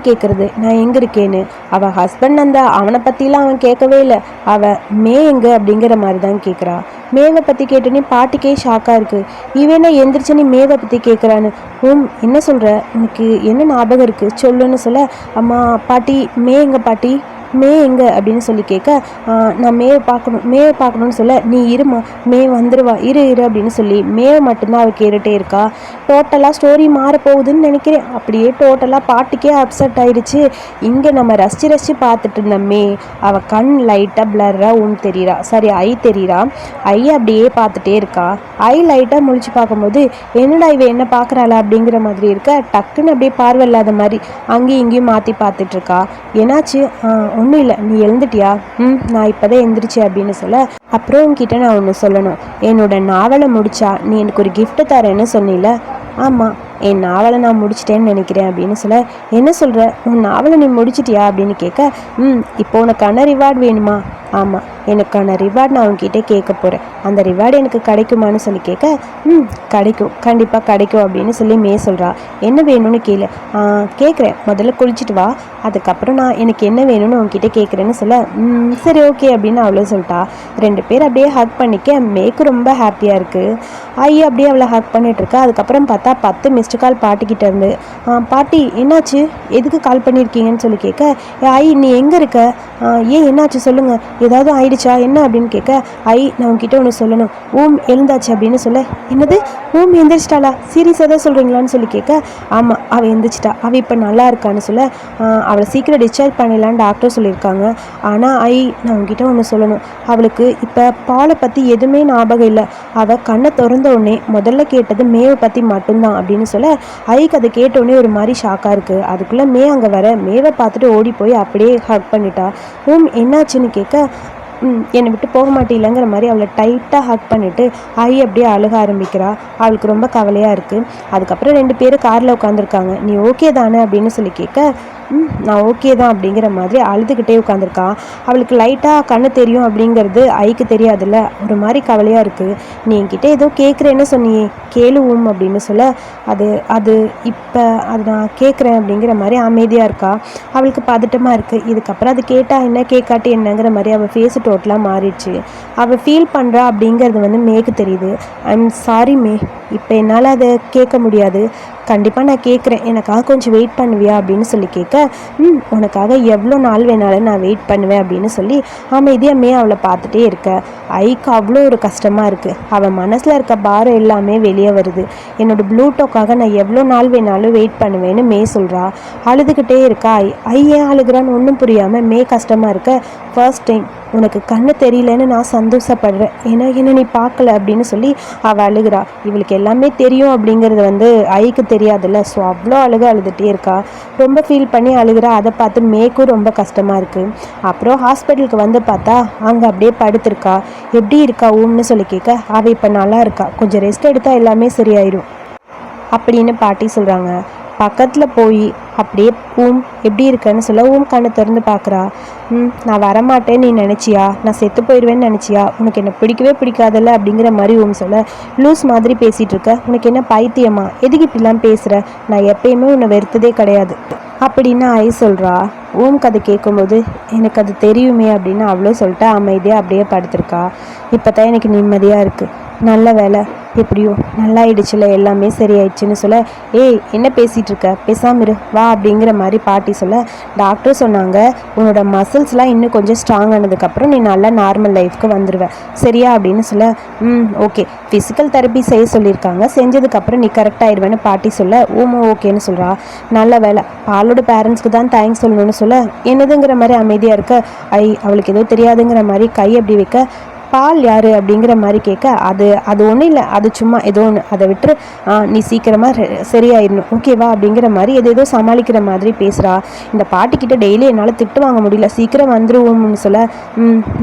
கேட்குறது நான் எங்கே இருக்கேன்னு. அவள் ஹஸ்பண்ட் அவனை பற்றிலாம் அவன் கேட்கவே இல்லை, அவள் மே எங்கே அப்படிங்கிற மாதிரி தான் கேட்குறா. மேவை பற்றி கேட்டோன்னே பாட்டிக்கே ஷாக்காக இருக்குது. இவனா எந்திரிச்சனே மேவை பற்றி கேட்குறான்னு. என்ன சொல்கிற, உனக்கு என்ன ஞாபகம் இருக்குது சொல்லுன்னு சொல்ல, அம்மா பாட்டி மே எங்கே பாட்டி, மே எங்கே அப்படின்னு சொல்லி கேட்க, நான் மேவை பார்க்கணும்னு சொல்ல, நீ இருமா மே வந்துடுவா இரு அப்படின்னு சொல்லி மேவை மட்டும்தான் அவள் கேட்டுகிட்டே இருக்கா. டோட்டலாக ஸ்டோரி மாறப்போகுதுன்னு நினைக்கிறேன். அப்படியே டோட்டலாக பாட்டுக்கே அப்செட் ஆயிடுச்சு. இங்கே நம்ம ரசித்து பார்த்துட்டு இருந்த மே அவள் கண் லைட்டாக பிளர்ராக ஐ தெரியுறா. ஐ அப்படியே பார்த்துட்டே இருக்கா. ஐ லைட்டாக முழிச்சு பார்க்கும்போது என்னடா இவ என்ன பார்க்குறாளா அப்படிங்கிற மாதிரி இருக்க. டக்குன்னு அப்படியே பார்வை இல்லாத மாதிரி அங்கேயும் இங்கேயும் மாற்றி பார்த்துட்ருக்கா. என்னாச்சு, ஒன்றும் இல்லை, நீ எழுந்துட்டியா, நான் இப்போ தான் எழுந்திரிச்சேன் அப்படின்னு சொல்ல, அப்புறம் உங்ககிட்ட நான் ஒன்று சொல்லணும், என்னோட நாவலை முடிச்சா நீ எனக்கு ஒரு கிஃப்ட் தரேன்னு சொன்னில. ஆமாம், என் நாவலை நான் முடிச்சிட்டேன்னு நினைக்கிறேன் அப்படின்னு சொல்ல, என்ன சொல்கிற, உன் நாவலை நீ முடிச்சிட்டியா அப்படின்னு கேட்க, இப்போ உனக்கான ரிவார்டு வேணுமா. ஆமாம், எனக்கான ரிவார்டு நான் உங்ககிட்ட கேட்க போகிறேன், அந்த ரிவார்டு எனக்கு கிடைக்குமான்னு சொல்லி கேட்க, கிடைக்கும், கண்டிப்பாக கிடைக்கும் அப்படின்னு சொல்லி மே சொல்கிறா. என்ன வேணும்னு கேட்குறேன், முதல்ல குளிச்சுட்டு வா, அதுக்கப்புறம் நான் எனக்கு என்ன வேணும்னு உங்ககிட்ட கேட்குறேன்னு சொல்ல, சரி ஓகே அப்படின்னு அவளே சொல்லிட்டா. 2 பேர் அப்படியே ஹக் பண்ணிக்க மேக்கு ரொம்ப ஹாப்பியாக இருக்குது. ஐயா அப்படியே அவளை ஹக் பண்ணிகிட்ருக்கா. அதுக்கப்புறம் பார்த்தா 10 மிஸ்டு கால் பாட்டிக்கிட்ட இருந்து. பாட்டி என்னாச்சு, எதுக்கு கால் பண்ணியிருக்கீங்கன்னு சொல்லி கேட்க, ஐ நீ எங்கே இருக்க, ஏன் என்னாச்சு சொல்லுங்கள், ஏதாவது ஆயிடுச்சா என்ன அப்படின்னு கேட்க, நான் உங்ககிட்ட ஒன்று சொல்லணும், எழுந்தாச்சு அப்படின்னு சொல்ல, என்னது எந்திரிச்சிட்டாளா, சீரியஸாக தான் சொல்கிறீங்களான்னு சொல்லி கேட்க, ஆமாம் அவள் எந்திரிச்சிட்டா, அவள் இப்போ நல்லா இருக்கான்னு சொல்ல, அவளை சீக்கிரம் டிஸ்சார்ஜ் பண்ணிடலான்னு டாக்டர் சொல்லியிருக்காங்க. ஆனால் நான் உங்ககிட்ட ஒன்று சொல்லணும், அவளுக்கு இப்போ பாலை பற்றி எதுவுமே ஞாபகம் இல்லை. அவள் கண்ணை திறந்த உடனே முதல்ல கேட்டது மேவை பற்றி மட்டும்தான் அப்படின்னு சொல்ல, அதை கேட்டோடனே ஒரு மாதிரி ஷாக்காக இருக்குது. அதுக்குள்ளே அங்கே வர மேவை பார்த்துட்டு ஓடி போய் அப்படியே ஹக் பண்ணிட்டா. என்னாச்சுன்னு கேட்க, என்னை விட்டு போக மாட்டேங்கிற மாதிரி அவளை டைட்டாக ஹக் பண்ணிவிட்டு அப்படியே அழுக ஆரம்பிக்கிறா. அவளுக்கு ரொம்ப கவலையாக இருக்குது. அதுக்கப்புறம் 2 பேரும் காரில் உட்காந்துருக்காங்க. நீ ஓகே தானே அப்படின்னு சொல்லி கேட்க, நான் ஓகே தான் அப்படிங்கிற மாதிரி அழுதுகிட்டே உட்காந்துருக்கா. அவளுக்கு லைட்டாக கண்ணு தெரியும் அப்படிங்கிறது ஐக்கு தெரியாதுல்ல. ஒரு மாதிரி கவலையாக இருக்குது. நீ என்கிட்ட ஏதோ கேட்குறேன்னு சொன்னியே, கேளுவும் அப்படின்னு சொல்ல, அது இப்போ அது நான் கேட்குறேன் அப்படிங்கிற மாதிரி அமைதியாக இருக்கா. அவளுக்கு பதட்டமாக இருக்குது. இதுக்கப்புறம் அது கேட்டால் என்ன கேட்காட்டி என்னங்கிற மாதிரி அவள் ஃபேஸு டோட்டலாக மாறிடுச்சு. அவள் ஃபீல் பண்ணுறா அப்படிங்கிறது மேக்கு தெரியுது. ஐம் சாரி இப்போ என்னால் அதை கேட்க முடியாது. கண்டிப்பாக நான் கேட்குறேன், எனக்காக கொஞ்சம் வெயிட் பண்ணுவியா அப்படின்னு சொல்லி கேட்க, உனக்காக எவ்வளோ நாள் வேணாலும் நான் வெயிட் பண்ணுவேன் அப்படின்னு சொல்லி அமைதியாக அவளை பார்த்துட்டே இருக்க. ஐக்கு அவ்வளோ ஒரு கஷ்டமாக இருக்குது. அவள் மனசில் இருக்க பாரம் எல்லாமே வெளியே வருது. என்னோடய ப்ளூட்டோக்காக நான் எவ்வளோ நாள் வேணாலும் வெயிட் பண்ணுவேன்னு சொல்கிறா. அழுதுகிட்டே இருக்கா. ஏன் அழுகிறான்னு ஒன்றும் புரியாமல் கஷ்டமாக இருக்க. ஃபர்ஸ்ட் டைம் உனக்கு கண்ணு தெரியலன்னு நான் சந்தோஷப்படுறேன், என்ன நீ பார்க்கல அப்படின்னு சொல்லி அவள் அழுகிறா. இவளுக்கு எல்லாமே தெரியும் அப்படிங்கிறது ஐக்கு தெரியாதுல்ல. ஸோ அவ்வளோ அழுதுகிட்டே இருக்கா. ரொம்ப ஃபீல் பண்ணி அழுகிறா. அதை பார்த்து மேக்கும் ரொம்ப கஷ்டமாக இருக்குது. அப்புறம் ஹாஸ்பிட்டலுக்கு வந்து பார்த்தா அங்கே அப்படியே படுத்திருக்கா. எப்படி இருக்கா சொல்லி கேட்க, அவள் இப்போ நல்லா இருக்கா, கொஞ்சம் ரெஸ்ட் எடுத்தால் எல்லாமே சரியாயிடும் அப்படின்னு பாட்டி சொல்கிறாங்க. பக்கத்தில் போய் அப்படியே எப்படி இருக்கேன்னு சொல்ல கண்ணை திறந்து பார்க்குறா. நான் வரமாட்டேன்னு நீ நினச்சியா, நான் செத்து போயிடுவேன்னு நினச்சியா, உனக்கு என்ன பிடிக்கவே பிடிக்காதல்ல அப்படிங்கிற மாதிரி சொல்ல, லூஸ் மாதிரி பேசிகிட்டு இருக்க, உனக்கு என்ன பைத்தியமா, எதுக்கு இப்படிலாம் பேசுகிற, நான் எப்பயுமே உன்னை வெறுத்ததே கிடையாது அப்படின்னு சொல்கிறா. கதை கேட்கும்போது எனக்கு அது தெரியுமே அப்படின்னு அவ்வளோ சொல்லிட்டு அமைதியாக அப்படியே படுத்திருக்கா. இப்போ தான் எனக்கு நிம்மதியாக இருக்குது. நல்ல வேலை, எப்படியோ நல்லாயிடுச்சுல, எல்லாமே சரியாயிடுச்சுன்னு சொல்ல, என்ன பேசிகிட்டு இருக்க, பேசாம இரு வா அப்படிங்கிற மாதிரி பாட்டி சொல்ல, டாக்டர் சொன்னாங்க உன்னோட மசில்ஸ்லாம் இன்னும் கொஞ்சம் ஸ்ட்ராங் ஆனதுக்கப்புறம் நீ நல்லா நார்மல் லைஃப்க்கு வந்துடுவேன் சரியா அப்படின்னு சொல்ல, ஓகே ஃபிசிக்கல் தெரப்பி செய்ய சொல்லியிருக்காங்க, செஞ்சதுக்கப்புறம் நீ கரெக்டாகிடுவேன்னு பாட்டி சொல்ல, ஓகேன்னு சொல்கிறா. நல்ல வேலை, பாலோட பேரண்ட்ஸ்க்கு தான் தேங்க்ஸ் சொல்லணும்னு சொல்ல, என்னதுங்கிற மாதிரி அமைதியாக இருக்க. அவளுக்கு ஏதோ தெரியாதுங்கிற மாதிரி கை அப்படி வைக்க, பால் யார் அப்படிங்கிற மாதிரி கேட்க, அது ஒன்றும் இல்லை, அது சும்மா ஏதோ ஒன்று, அதை விட்டு நீ சீக்கிரமாக சரியாயிடணும் ஓகேவா அப்படிங்கிற மாதிரி ஏதோ சமாளிக்கிற மாதிரி பேசுகிறா. இந்த பாட்டிக்கிட்ட டெய்லி என்னால் திட்டு வாங்க முடியல, சீக்கிரம் வந்துருவோம்னு சொல்ல,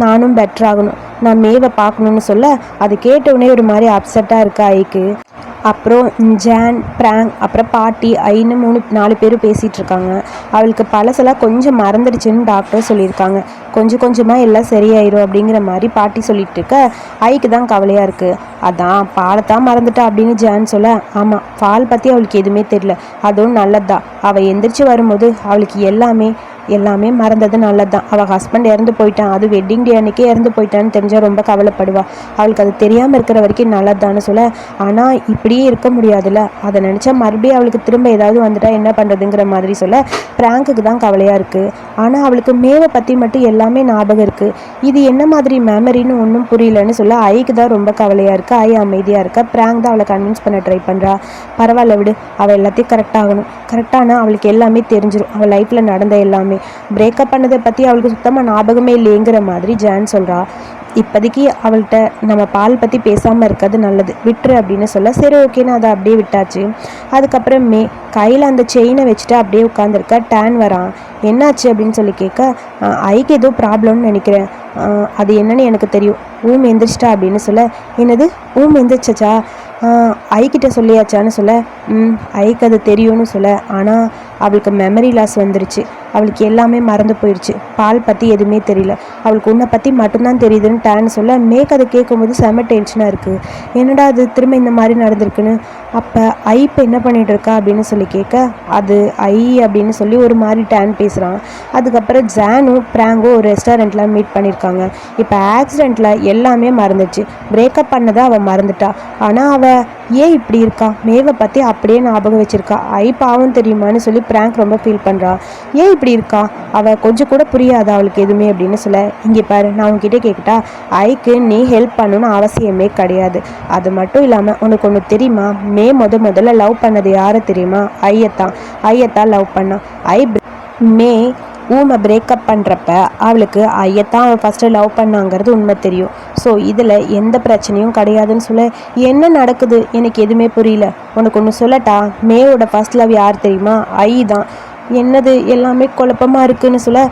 நானும் பெட்டர் ஆகணும், நான் மேவை பார்க்கணுன்னு சொல்ல, அது கேட்டவுடனே ஒரு மாதிரி அப்செட்டாக இருக்கா ஐக்கு. அப்புறம் ஜான், பிராங்க், அப்புறம் பாட்டி, ஐன்னு 4 பேரும் பேசிகிட்டு இருக்காங்க. அவளுக்கு பழசெல்லாம் கொஞ்சம் மறந்துடுச்சுன்னு டாக்டர் சொல்லியிருக்காங்க. கொஞ்சம் கொஞ்சமாக எல்லாம் சரியாயிரும் அப்படிங்கிற மாதிரி பாட்டி சொல்லிட்டு இருக்க ஐக்கு தான் கவலையாக இருக்குது. அதான் பாலைத்தான் மறந்துட்டா அப்படின்னு ஜான் சொல்ல, ஆமாம் பால் பற்றி அவளுக்கு எதுவுமே தெரியல, அதுவும் நல்லதுதான். அவள் எந்திரிச்சு வரும்போது அவளுக்கு எல்லாமே மறந்தது நல்லது தான். அவள் ஹஸ்பண்ட் இறந்து போயிட்டான், அது வெட்டிங் டே அன்றைக்கே இறந்து போயிட்டான்னு தெரிஞ்சால் ரொம்ப கவலைப்படுவா. அவளுக்கு அது தெரியாமல் இருக்கிற வரைக்கும் நல்லதுதான்னு சொல்ல, ஆனால் இப்படியே இருக்க முடியாதுல்ல, அதை நினச்சா மறுபடியும் அவளுக்கு திரும்ப ஏதாவது வந்துட்டா என்ன பண்ணுறதுங்கிற மாதிரி சொல்ல, பிராங்குக்கு தான் கவலையாக இருக்குது. ஆனால் அவளுக்கு மேவை பற்றி மட்டும் எல்லாமே ஞாபகம் இருக்குது. இது என்ன மாதிரி மெமரின்னு ஒன்றும் புரியலன்னு சொல்ல ஐக்கு தான் ரொம்ப கவலையாக இருக்குது. அமைதியாக இருக்கா. பிராங்க் தான் அவளை கன்வின்ஸ் பண்ண ட்ரை பண்ணுறா. பரவாயில்ல விடு, அவள் எல்லாத்தையும் கரெக்டானா அவளுக்கு எல்லாமே தெரிஞ்சிடும், அவள் லைஃப்பில் நடந்த எல்லாமே. பிரேக்கப் பண்ணதை பற்றி அவளுக்கு சுத்தமாக ஞாபகமே இல்லைங்கிற மாதிரி ஜான் சொல்கிறா. இப்போதைக்கு அவள்கிட்ட நம்ம பால் பற்றி பேசாமல் இருக்கிறது நல்லது, விட்டுரு அப்படின்னு சொல்ல, சரி ஓகேன்னு அதை அப்படியே விட்டாச்சு. அதுக்கப்புறம் கையில் அந்த செயினை வச்சுட்டு அப்படியே உட்காந்துருக்க. டேன் வரான். என்னாச்சு அப்படின்னு சொல்லி கேட்க, ஐக்கு ஏதோ ப்ராப்ளம்னு நினைக்கிறேன், அது என்னன்னு எனக்கு தெரியும், எந்திரிச்சிட்டா அப்படின்னு சொல்ல, என்னது எந்திரிச்சா, ஐக்கிட்ட சொல்லியாச்சான்னு சொல்ல, ஐக்கு அது தெரியும்னு சொல்ல, ஆனால் அவளுக்கு மெமரி லாஸ் வந்துருச்சு, அவளுக்கு எல்லாமே மறந்து போயிடுச்சு, பால் பற்றி எதுவுமே தெரியல, அவளுக்கு உன்னை பற்றி மட்டும்தான் தெரியுதுன்னு டேன்னு சொல்ல, அதை கேட்கும்போது செம டென்ஷனாக இருக்குது. என்னடா அது திரும்ப இந்த மாதிரி நடந்திருக்குன்னு. அப்போ இப்போ என்ன பண்ணிகிட்டு இருக்கா அப்படின்னு சொல்லி கேட்க, அது அப்படின்னு சொல்லி ஒரு மாதிரி டேன் பேசுகிறான். அதுக்கப்புறம் ஜானும் பிராங்கும் ஒரு ரெஸ்டாரண்ட்டில் மீட் பண்ணியிருக்காங்க. இப்போ ஆக்சிடெண்ட்டில் எல்லாமே மறந்துச்சு, பிரேக்கப் பண்ணதை அவள் மறந்துட்டா. ஆனால் அவள் ஏன் இப்படி இருக்கா, மேவை பற்றி அப்படியே ஞாபகம் வச்சுருக்கா. பாவம் தெரியுமான்னு சொல்லி பிராங்க் ரொம்ப ஃபீல் பண்ணுறா. ஏன் இப்படி இப்படி இருக்கா, அவள் கொஞ்சம் கூட புரியாது அவளுக்கு எதுவுமே அப்படின்னு சொல்ல, இங்கே பாரு நான் உங்ககிட்ட கேட்கட்டா, ஐக்கு நீ ஹெல்ப் பண்ணணும்னு அவசியமே கிடையாது. அது மட்டும் இல்லாமல் உனக்கு ஒன்று தெரியுமா, முதல்ல லவ் பண்ணது யாரை தெரியுமா, ஐயத்தான் லவ் பண்ணான். மே ஊமை பிரேக்கப் பண்ணுறப்ப அவளுக்கு ஐயத்தான் அவள் ஃபஸ்ட்டு லவ் பண்ணாங்கிறது உண்மை தெரியும். ஸோ இதில் எந்த பிரச்சனையும் கிடையாதுன்னு சொல்ல, என்ன நடக்குது எனக்கு எதுவுமே புரியல. உனக்கு ஒன்று சொல்லட்டா, மேவோட ஃபஸ்ட் லவ் யார் தெரியுமா, ஐ தான். என்னது எல்லாமே குழப்பமாக இருக்குன்னு சொல்ல,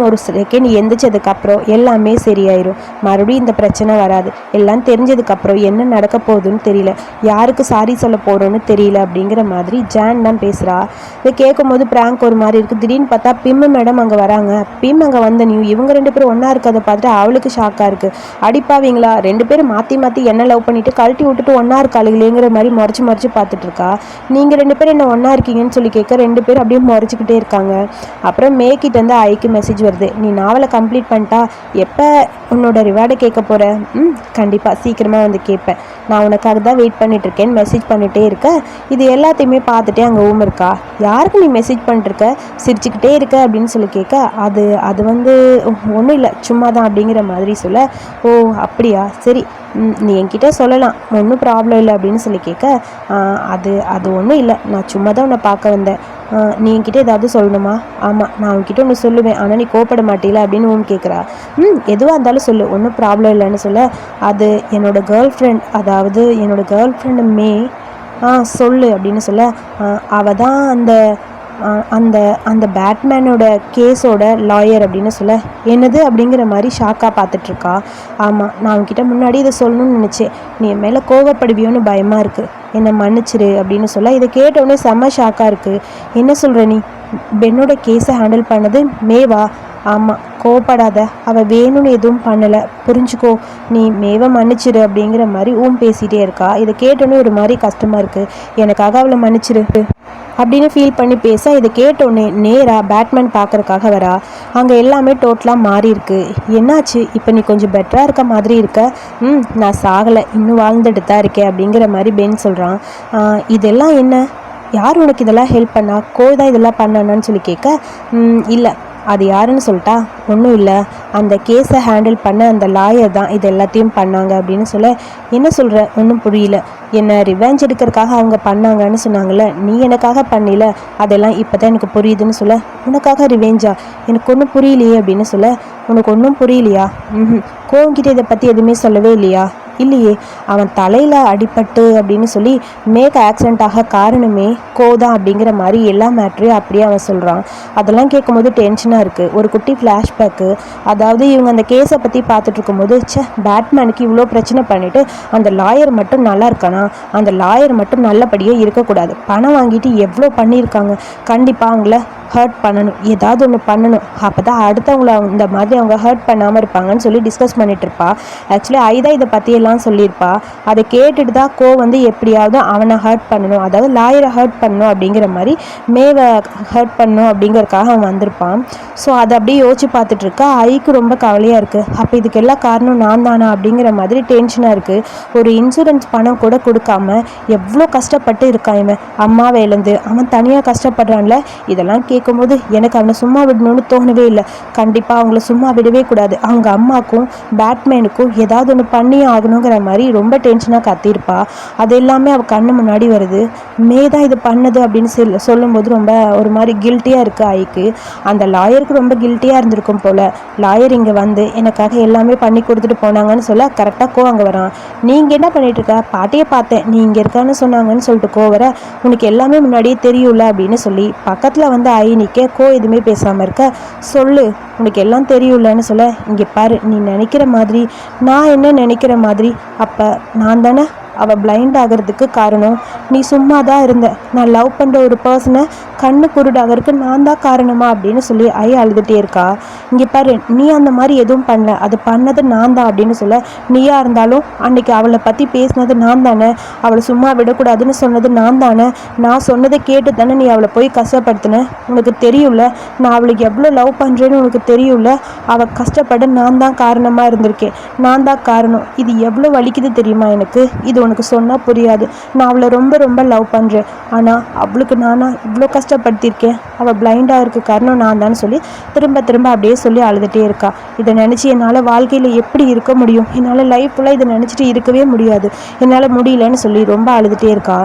ஒரு செகண்ட் எந்திரிச்சதுக்கப்புறம் எல்லாமே சரியாயிரும், மறுபடியும் இந்த பிரச்சனை வராது. எல்லாம் தெரிஞ்சதுக்கப்புறம் என்ன நடக்க போகுதுன்னு தெரியல, யாருக்கு சாரி சொல்ல போகிறோன்னு தெரியல அப்படிங்கிற மாதிரி ஜான் தான் பேசுகிறா. இதை கேட்கும் போது பிராங்க் ஒரு மாதிரி இருக்குது. திடீர்னு பார்த்தா பிம்மு மேடம் அங்கே வராங்க. பிம் அங்கே வந்த இவங்க 2 பேரும் ஒன்றா இருக்கிறத பார்த்துட்டு அவளுக்கு ஷாக்காக இருக்குது. அடிப்பாவீங்களா, 2 பேரும் மாற்றி என்ன லவ் பண்ணிவிட்டு கழட்டி விட்டுட்டு ஒன்றா இருக்காளுங்களேங்கிற மாதிரி முறைச்சி பார்த்துட்டு இருக்கா. நீங்கள் 2 பேரும் என்ன ஒன்றா இருக்கீங்கன்னு சொல்லி கேட்க 2 பேரும் அப்படியே முறைச்சிக்கிட்டே இருக்காங்க. அப்புறம் மேக்கிட்டேருந்து ஐக்கு மெசேஜ் வருது, நீ நாவலை கம்ப்ளீட் பண்ணிட்டா, எப்போ உன்னோட ரிவார்டை கேட்க போகிற, கண்டிப்பாக சீக்கிரமாக வந்து கேட்பேன், நான் உனக்காக தான் வெயிட் பண்ணிட்டுருக்கேன்னு மெசேஜ் பண்ணிகிட்டே இருக்க. இது எல்லாத்தையுமே பார்த்துட்டே அங்கே இருக்கா. யாருக்கு நீ மெசேஜ் பண்ணிட்டுருக்க, சிரிச்சுக்கிட்டே இருக்க அப்படின்னு சொல்லி கேட்க, அது வந்து ஒன்றும் இல்லை சும்மா தான் அப்படிங்கிற மாதிரி சொல்ல, ஓ அப்படியா சரி, நீ என்கிட்ட சொல்லலாம், ஒன்றும் ப்ராப்ளம் இல்லை அப்படின்னு சொல்லி கேட்க, அது ஒன்றும் இல்லை, நான் சும்மா தான் உன்னை பார்க்க வந்தேன், நீ என்கிட்ட ஏதாவது சொல்லணுமா, ஆமாம் நான் உன்கிட்ட ஒன்று சொல்லுவேன், ஆனால் நீ கோப்பட மாட்டீல அப்படின்னு கேட்குறா. எதுவாக இருந்தாலும் சொல்லு, ஒன்றும் ப்ராப்ளம் இல்லைன்னு சொல்ல, அது என்னோட கேர்ள் ஃப்ரெண்ட், அதாவது என்னோட கேர்ள் ஃப்ரெண்டு மே, சொல்லு அப்படின்னு சொல்ல, அவள் தான் அந்த பேட்மேனோட கேஸோட லாயர் அப்படின்னு சொல்ல, என்னது அப்படிங்கிற மாதிரி ஷாக்காக பார்த்துட்ருக்கா. ஆமாம் நான் அவன்கிட்ட முன்னாடி இதை சொல்லணும்னு நினச்சேன், நீ என் மேலே கோவப்படுவியோன்னு பயமாக இருக்குது, என்னை மன்னிச்சிரு அப்படின்னு சொல்ல, இதை கேட்டவுடனே செம்ம ஷாக்காக இருக்குது. என்ன சொல்கிற நீ, பென்னோட கேஸை ஹேண்டில் பண்ணது மேவா, ஆமாம் கோவப்படாத, அவள் வேணும்னு எதுவும் பண்ணலை புரிஞ்சுக்கோ, நீ மேவை மன்னிச்சிரு அப்படிங்கிற மாதிரி பேசிகிட்டே இருக்கா. இதை கேட்டோன்னே ஒரு மாதிரி கஷ்டமாக இருக்குது, எனக்காக அவளை மன்னிச்சிரு அப்படின்னு ஃபீல் பண்ணி பேச, இதை கேட்டோன்னே நேராக பேட்மேன் பார்க்குறக்காக வரா. அங்கே எல்லாமே டோட்டலாக மாறி இருக்கு. என்னாச்சு, இப்போ நீ கொஞ்சம் பெட்டராக இருக்க மாதிரி இருக்க, நான் சாகலை, இன்னும் வாழ்ந்துட்டு தான் இருக்கேன் அப்படிங்கிற மாதிரி பென் சொல்கிறான். இதெல்லாம் என்ன, யார் உனக்கு இதெல்லாம் ஹெல்ப் பண்ணா, தான் இதெல்லாம் பண்ணான்னு சொல்லி கேட்க, இல்லை அது யாருன்னு சொல்லிட்டா, ஒன்றும் இல்லை, அந்த கேஸை ஹேண்டில் பண்ண அந்த லாயர் தான் இது எல்லாத்தையும் பண்ணாங்க அப்படின்னு சொல்ல, என்ன சொல்கிற, ஒன்றும் புரியல, என்னை ரிவெஞ்ச் எடுக்கிறதுக்காக அவங்க பண்ணாங்கன்னு சொன்னாங்கல்ல, நீ எனக்காக பண்ணல, அதெல்லாம் இப்போ தான் எனக்கு புரியுதுன்னு சொல்ல, உனக்காக ரிவெஞ்சா, எனக்கு ஒன்றும் புரியலையே அப்படின்னு சொல்ல, உனக்கு ஒன்றும் புரியலையா, கோவங்கிட்ட இதை பற்றி எதுவுமே சொல்லவே இல்லையா, இல்லையே, அவன் தலையில் அடிபட்டு அப்படின்னு சொல்லி மேக் ஆக்சிடென்ட் ஆக காரணமே கோதான் அப்படிங்கிற மாதிரி எல்லா மேட்ரையும் அப்படியே அவன் சொல்கிறான். அதெல்லாம் கேட்கும்போது டென்ஷனாக இருக்குது. ஒரு குட்டி ஃப்ளாஷ்பேக்கு, அதாவது இவங்க அந்த கேஸை பற்றி பார்த்துட்டு இருக்கும்போது, பேட்மேனுக்கு இவ்வளோ பிரச்சனை பண்ணிவிட்டு அந்த லாயர் மட்டும் நல்லா இருக்கானா, அந்த லாயர் மட்டும் நல்லபடியாக இருக்கக்கூடாது, பணம் வாங்கிட்டு எவ்வளோ பண்ணியிருக்காங்க, கண்டிப்பாக அவங்கள ஹர்ட் பண்ணணும், ஏதாவது ஒன்று பண்ணணும், அப்போ தான் அடுத்தவங்கள இந்த மாதிரி அவங்க ஹர்ட் பண்ணாமல் இருப்பாங்கன்னு சொல்லி டிஸ்கஸ் பண்ணிட்டு இருப்பா. ஆக்சுவலி ஐதா இதை பற்றியெல்லாம் சொல்லியிருப்பா. அதை கேட்டுட்டு தான் வந்து எப்படியாவது அவனை ஹர்ட் பண்ணணும், அதாவது லாயரை ஹர்ட் பண்ணணும் அப்படிங்கிற மாதிரி மேவை ஹர்ட் பண்ணணும் அப்படிங்கிறதுக்காக அவன் வந்திருப்பான். ஸோ அதை அப்படியே யோசிச்சு பார்த்துட்டு இருக்கா. ஐக்கு ரொம்ப கவலையாக இருக்குது. அப்போ இதுக்கு எல்லா காரணம் நான் தானா அப்படிங்கிற மாதிரி டென்ஷனாக இருக்குது. ஒரு இன்சூரன்ஸ் பணம் கூட கொடுக்காம எவ்வளோ கஷ்டப்பட்டு இருக்கான் இவன், அம்மாவை இழந்து அவன் தனியாக கஷ்டப்படுறான்ல. இதெல்லாம் கேட்கும்போது எனக்கு அவனை சும்மா விடணும்னு தோணவே இல்லை. கண்டிப்பாக அவங்கள சும்மா விடவே கூடாது, அவங்க அம்மாக்கும் பேட்மேனுக்கும் ஏதாவது ஒன்று பண்ணியே ஆகணுங்கிற மாதிரி ரொம்ப டென்ஷனாக கத்திருப்பா. அது எல்லாமே அவள் கண்ணு முன்னாடி வருது. தான் இது பண்ணது அப்படின்னு சொல்லும்போது ரொம்ப ஒரு மாதிரி கில்ட்டியாக இருக்குது ஐக்கு. அந்த லாயருக்கு ரொம்ப கில்ட்டியாக இருந்திருக்கும் போல். லாயர் இங்கே வந்து எனக்காக எல்லாமே பண்ணி கொடுத்துட்டு போனாங்கன்னு சொல்ல கரெக்டாக அங்கே வரான். நீங்கள் என்ன பண்ணிட்டு இருக்க, பாட்டியை பார்த்தேன், நீ இங்கே இருக்கான்னு சொன்னாங்கன்னு சொல்லிட்டு வர, உனக்கு எல்லாமே முன்னாடியே தெரியும்ல அப்படின்னு சொல்லி பக்கத்தில் வந்து நிற்க எதுவுமே பேசாமல் இருக்க, சொல்லு உனக்கு எல்லாம் தெரியும்லன்னு சொல்ல, இங்கே பாரு, நீ நினைக்கிற மாதிரி நான் என்ன நினைக்கிற மாதிரி, அப்போ நான் தானே அவள் பிளைண்ட் ஆகிறதுக்கு காரணம், நீ சும்மா தான் இருந்த, நான் லவ் பண்ணுற ஒரு பர்சனை கண்ணு குருடாகிறதுக்கு நான் தான் காரணமா அப்படின்னு சொல்லி அழுதுகிட்டே இருக்கா. இங்கே பாரு, நீ அந்த மாதிரி எதுவும் பண்ணல, அது பண்ணது நான் தான் அப்படின்னு சொல்ல, நீயா இருந்தாலும் அன்னைக்கு அவளை பற்றி பேசினது நான் தானே, அவளை சும்மா விடக்கூடாதுன்னு சொன்னது நான் தானே, நான் சொன்னதை கேட்டு தானே நீ அவளை போய் கஷ்டப்படுத்தின, உனக்கு தெரியும்ல நான் அவளுக்கு எவ்வளோ லவ் பண்ணுறேன்னு உனக்கு தெரியும்ல, அவள் கஷ்டப்பட நான் தான் காரணமாக இருந்திருக்கேன், நான் தான் காரணம், இது எவ்வளோ வலிக்குது தெரியுமா எனக்கு, இது உனக்கு சொன்னால் புரியாது, நான் அவளை ரொம்ப ரொம்ப லவ் பண்ணுறேன், ஆனால் அவளுக்கு நானா இவ்வளோ கஷ்டப்படுத்தியிருக்கேன், அவள் பிளைண்டாக இருக்க காரணம் நான் தான் சொல்லி திரும்ப திரும்ப அப்படியே சொல்லி அழுதுகிட்டே இருக்கா. இதை நினச்சி என்னால் வாழ்க்கையில் எப்படி இருக்க முடியும், என்னால் லைஃப் ஃபுல்லாக இதை நினச்சிட்டு இருக்கவே முடியாது, என்னால் முடியலன்னு சொல்லி ரொம்ப அழுதுகிட்டே இருக்கா.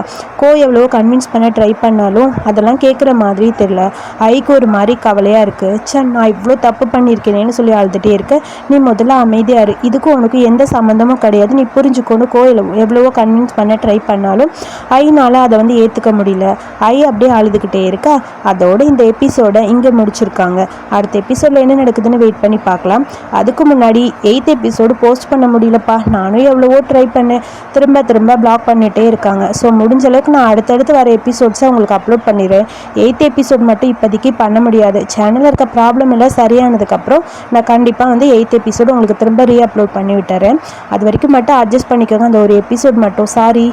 எவ்வளவோ கன்வின்ஸ் பண்ண ட்ரை பண்ணாலும் அதெல்லாம் கேட்குற மாதிரி தெரியல. ஐக்கு ஒரு மாதிரி கவலையாக இருக்குது. நான் இவ்வளோ தப்பு பண்ணியிருக்கேனேன்னு சொல்லி அழுதுகிட்டே இருக்க. நீ முதல்ல அமைதியாக இரு, இதுக்கும் உனக்கு எந்த சம்மந்தமும் கிடையாது, நீ புரிஞ்சுக்கொண்டு எவ்வளவோ கன்வின்ஸ் பண்ண ட்ரை பண்ணாலும் ஐனால் அதை வந்து ஏற்றுக்க முடியல. அப்படியே அழுதுகிட்டே இருக்கா. அதோட இந்த எபிசோடை இங்கே முடிச்சிருக்காங்க. அடுத்த எபிசோடில் என்ன நடக்குதுன்னு வெயிட் பண்ணி பார்க்கலாம். அதுக்கு முன்னாடி 8th எபிசோடு போஸ்ட் பண்ண முடியலப்பா, நானும் எவ்வளவோ ட்ரை பண்ணேன், திரும்ப திரும்ப பிளாக் பண்ணிகிட்டே இருக்காங்க. ஸோ முடிஞ்ச அளவுக்கு நான் அடுத்தடுத்து வர எபிசோட்ஸை உங்களுக்கு அப்லோட் பண்ணிடுறேன். 8th எபிசோட் மட்டும் இப்போதைக்கு பண்ண முடியாது. சேனலில் இருக்க ப்ராப்ளம் எல்லாம் சரியானதுக்கப்புறம் நான் கண்டிப்பாக வந்து 8th எபிசோடு உங்களுக்கு திரும்ப அப்லோட் பண்ணி விட்டுறேன். அது வரைக்கும் மட்டும் அட்ஜஸ்ட் பண்ணிக்கோங்க, அந்த ஒரு எபிசோட் மட்டும். சாரி.